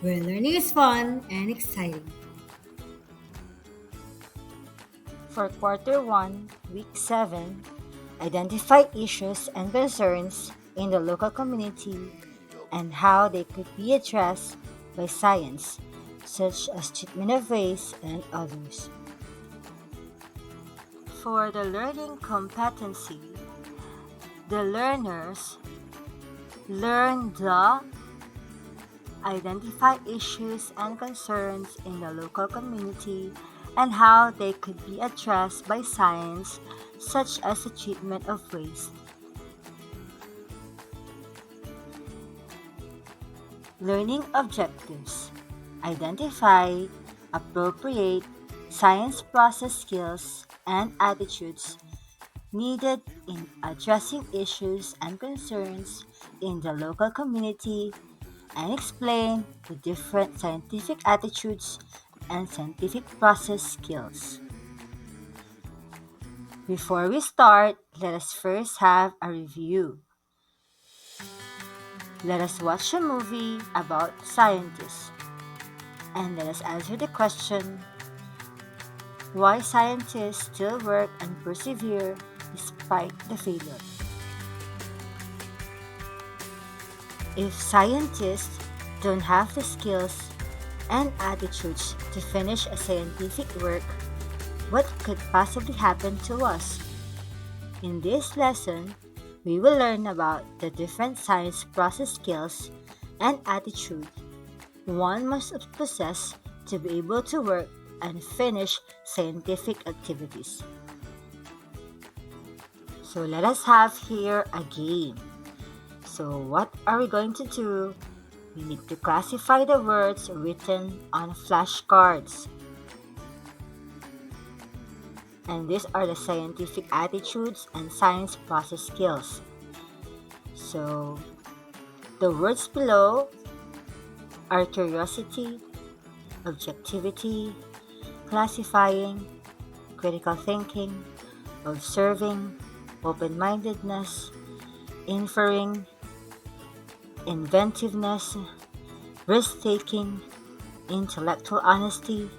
where learning is fun and exciting. For Quarter 1, Week 7, identify issues and concerns in the local community and how they could be addressed by science, such as treatment of waste and others. For the learning competency, the learners learn the identify issues and concerns in the local community and how they could be addressed by science, such as the treatment of waste. Learning objectives. Identify appropriate science process skills and attitudes needed in addressing issues and concerns in the local community and explain the different scientific attitudes and scientific process skills. Before we start, let us first have a review. Let us watch a movie about scientists and let us answer the question, why scientists still work and persevere despite the failure. If scientists don't have the skills and attitudes to finish a scientific work, what could possibly happen to us? In this lesson, we will learn about the different science process skills and attitude one must possess to be able to work and finish scientific activities. So let us have here a game. So what are we going to do? We need to classify the words written on flashcards. And these are the scientific attitudes and science process skills. So the words below are curiosity, objectivity, classifying, critical thinking, observing, open-mindedness, inferring, inventiveness, risk-taking, intellectual honesty,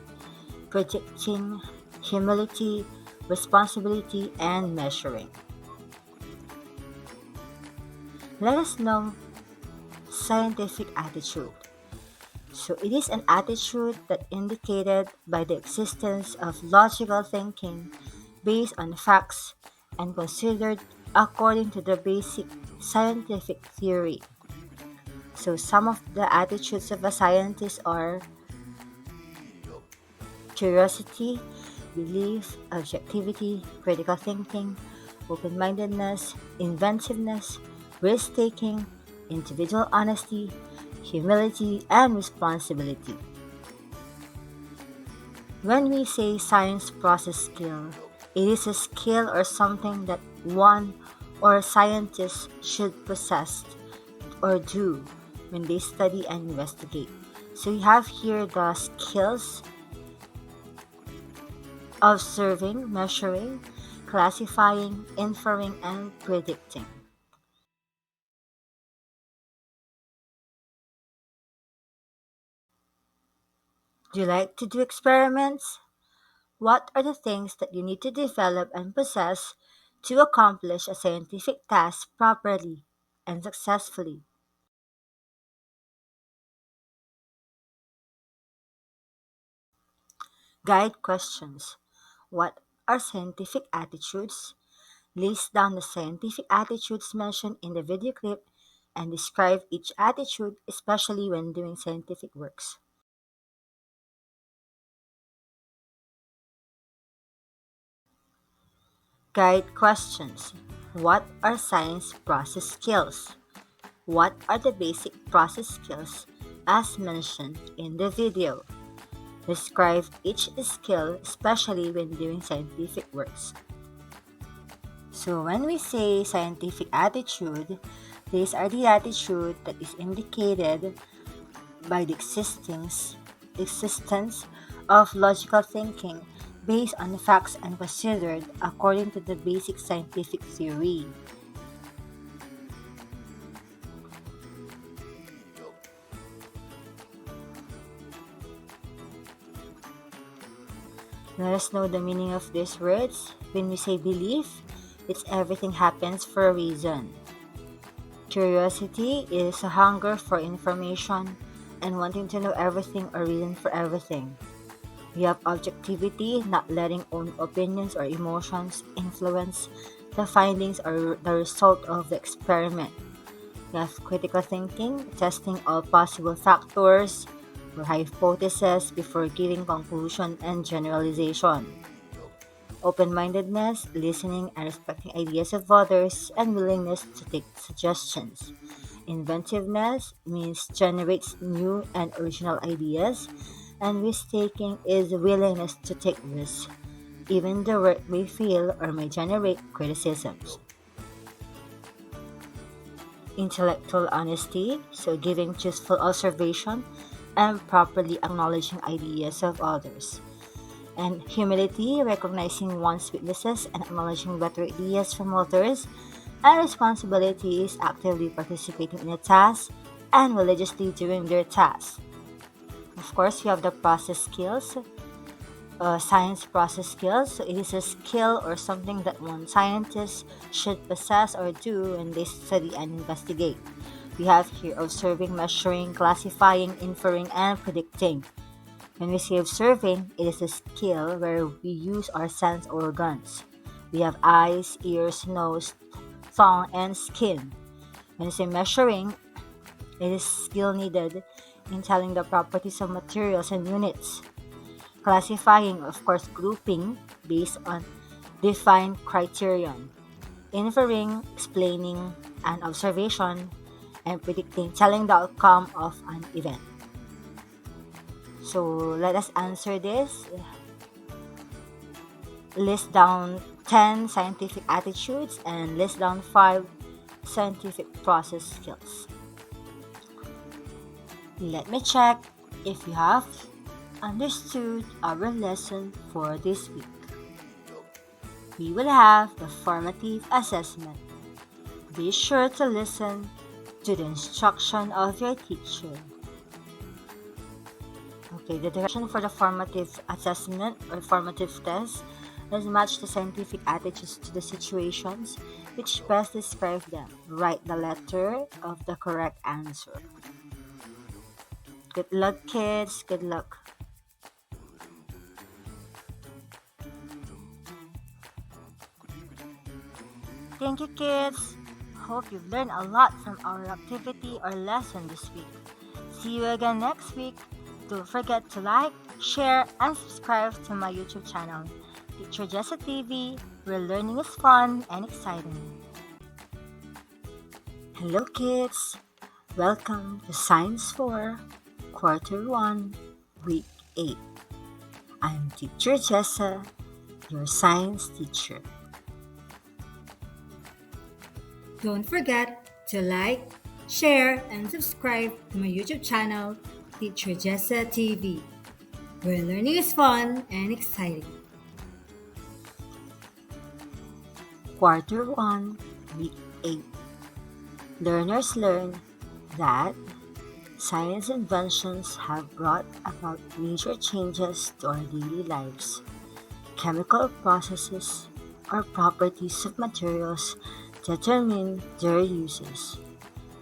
predicting, humility, responsibility, and measuring. Let us know scientific attitude. So it is an attitude that indicated by the existence of logical thinking based on facts and considered according to the basic scientific theory. So some of the attitudes of a scientist are curiosity, belief, objectivity, critical thinking, open-mindedness, inventiveness, risk-taking, individual honesty, humility, and responsibility. When we say science process skill, it is a skill or something that one or a scientist should possess or do when they study and investigate. So you have here the skills: observing, measuring, classifying, inferring, and predicting. Do you like to do experiments? What are the things that you need to develop and possess to accomplish a scientific task properly and successfully? Guide questions. What are scientific attitudes? List down the scientific attitudes mentioned in the video clip and describe each attitude, especially when doing scientific works. Guide questions. What are science process skills? What are the basic process skills as mentioned in the video. Describe each skill, especially when doing scientific works. So when we say scientific attitude, these are the attitude that is indicated by the existence of logical thinking based on facts and considered according to the basic scientific theory. Let us know the meaning of these words. When we say belief, it's everything happens for a reason. Curiosity is a hunger for information and wanting to know everything or reason for everything. We have objectivity, not letting own opinions or emotions influence the findings or the result of the experiment. We have critical thinking, testing all possible factors or hypotheses before giving conclusion and generalization. Open-mindedness, listening and respecting ideas of others, and willingness to take suggestions. Inventiveness means generates new and original ideas, and risk-taking is willingness to take risks, even the work may fail or may generate criticisms. Intellectual honesty, so giving truthful observation and properly acknowledging ideas of others. And humility, recognizing one's weaknesses and acknowledging better ideas from others. And responsibility is actively participating in a task and religiously doing their task. Of course, we have the process skills, science process skills. So it is a skill or something that one scientist should possess or do when they study and investigate. We have here observing, measuring, classifying, inferring, and predicting. When we say observing, it is a skill where we use our sense organs. We have eyes, ears, nose, tongue, and skin. When we say measuring, it is skill needed in telling the properties of materials and units. Classifying, of course, grouping based on defined criterion. Inferring, explaining an observation, and predicting, telling the outcome of an event. So let us answer this. List down 10 scientific attitudes and list down 5 scientific process skills. Let me check if you have understood our lesson for this week. We will have the formative assessment. Be sure to listen to the instruction of your teacher. Okay, the direction for the formative assessment or formative test is match the scientific attitudes to the situations which best describe them. Write the letter of the correct answer. Good luck, kids. Good luck. Thank you, kids. Hope you've learned a lot from our activity or lesson this week. See you again next week. Don't forget to like, share, and subscribe to my YouTube channel, Teacher Jessa TV, where learning is fun and exciting. Hello, kids. Welcome to Science 4, Quarter 1, Week 8. I'm Teacher Jessa, your science teacher. Don't forget to like, share, and subscribe to my YouTube channel, Teacher Jessa TV, where learning is fun and exciting. Quarter 1, Week 8. Learners learn that science inventions have brought about major changes to our daily lives. Chemical processes or properties of materials determine their uses.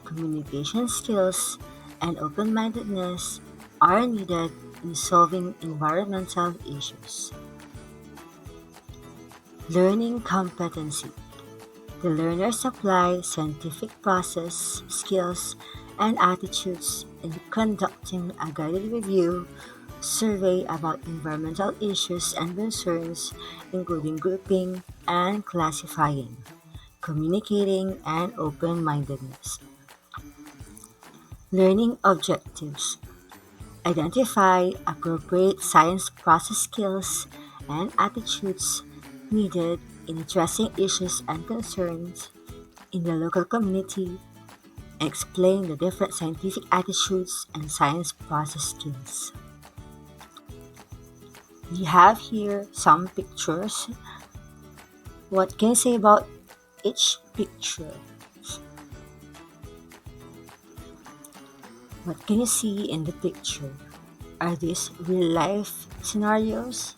Communication skills and open-mindedness are needed in solving environmental issues. Learning competency. The learners apply scientific process, skills, and attitudes in conducting a guided review, survey about environmental issues and concerns, including grouping and classifying, communicating, and open-mindedness. Learning objectives. Identify appropriate science process skills and attitudes needed in addressing issues and concerns in the local community. Explain the different scientific attitudes and science process skills. We have here some pictures. What can you say about each picture? What can you see in the picture? Are these real life scenarios?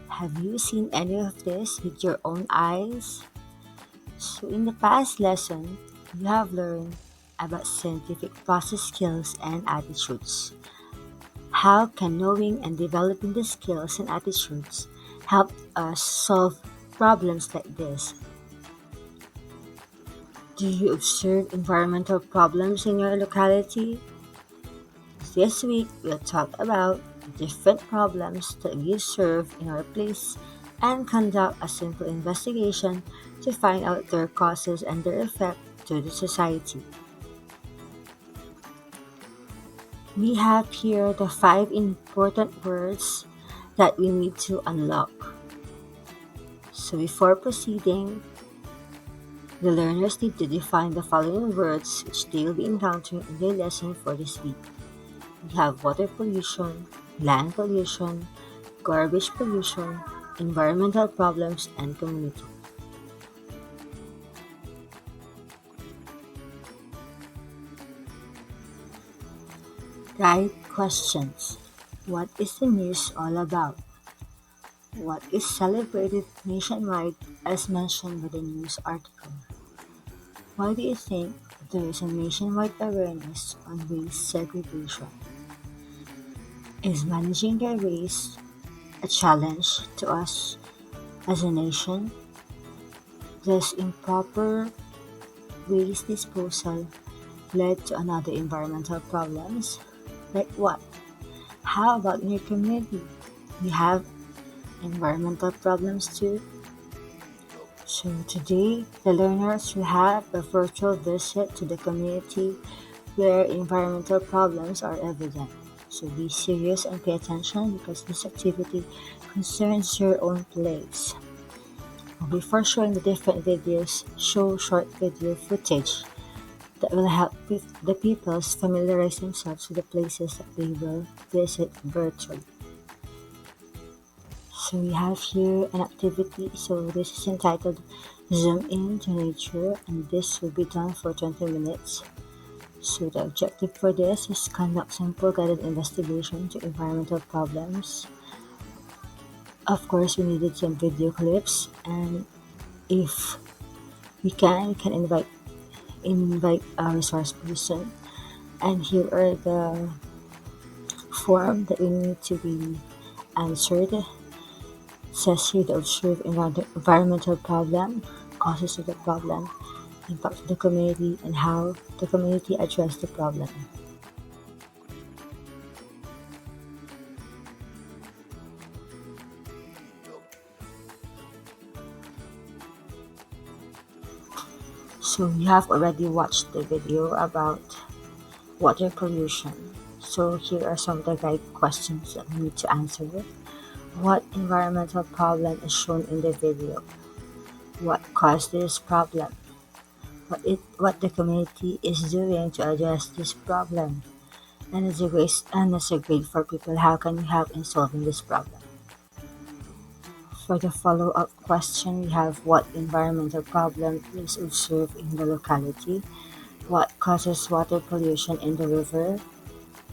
Have you seen any of this with your own eyes? So, in the past lesson, you have learned about scientific process skills and attitudes. How can knowing and developing the skills and attitudes help us solve problems like this? Do you observe environmental problems in your locality? This week, we'll talk about different problems that we observe in our place and conduct a simple investigation to find out their causes and their effect to the society. We have here the 5 important words that we need to unlock. So before proceeding, the learners need to define the following words which they will be encountering in their lesson for this week. We have water pollution, land pollution, garbage pollution, environmental problems, and community. Right questions. What is the news all about? What is celebrated nationwide as mentioned by the news article? Why do you think there is a nationwide awareness on waste segregation? Is managing their waste a challenge to us as a nation? Does improper waste disposal lead to another environmental problems? Like what? How about in your community? We have environmental problems too. So today, the learners will have a virtual visit to the community where environmental problems are evident. So be serious and pay attention because this activity concerns your own place. Before showing the different videos, show short video footage that will help the pupils familiarize themselves with the places that they will visit virtually. So we have here an activity. So this is entitled Zoom in to Nature, and this will be done for 20 minutes. So the objective for this is conduct simple guided investigation to environmental problems. Of course, we needed some video clips, and if we can invite a resource person. And here are the form that we need to be answered. It says here to observe environmental problem, causes of the problem, impact of the community, and how the community address the problem. So you have already watched the video about water pollution. So here are some of the guide questions that we need to answer. What environmental problem is shown in the video? What caused this problem? What the community is doing to address this problem? And as a grade for people, how can we help in solving this problem? For the follow-up question, we have what environmental problem is observed in the locality? What causes water pollution in the river?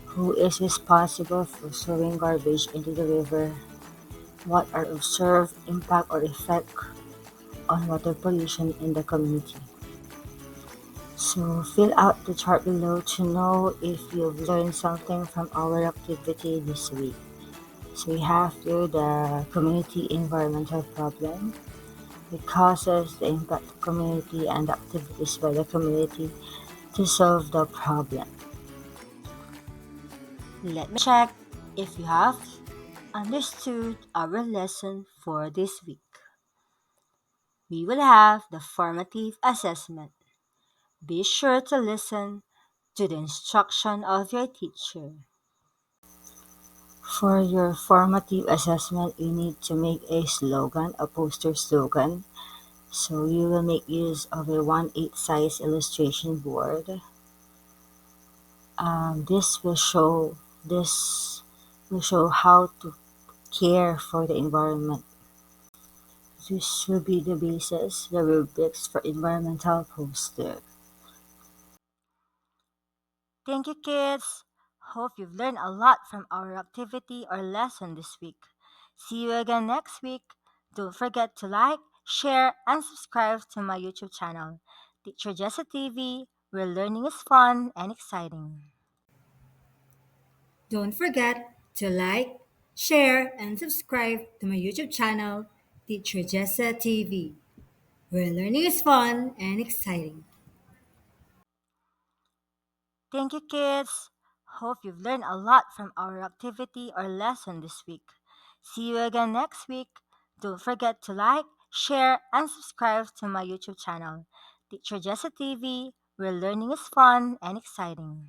Who is responsible for throwing garbage into the river? What are observed impact or effect on water pollution in the community? So fill out the chart below to know if you've learned something from our activity this week. So we have here the community environmental problem. It causes the impact of community and activities by the community to solve the problem. Let me check if you have understood our lesson for this week. We will have the formative assessment. Be sure to listen to the instruction of your teacher. For your formative assessment, you need to make a slogan, a poster slogan. So you will make use of a 1/8 size illustration board. This will show how to care for the environment. This will be the basis, the rubrics for environmental poster. Thank you, kids. Hope you've learned a lot from our activity or lesson this week. See you again next week. Don't forget to like, share, and subscribe to my YouTube channel, Teacher Jessa TV, where learning is fun and exciting. Don't forget to like, share, and subscribe to my YouTube channel, Teacher Jessa TV, where learning is fun and exciting. Thank you, kids. Hope you've learned a lot from our activity or lesson this week. See you again next week. Don't forget to like, share, and subscribe to my YouTube channel, Teacher Jessa TV, where learning is fun and exciting.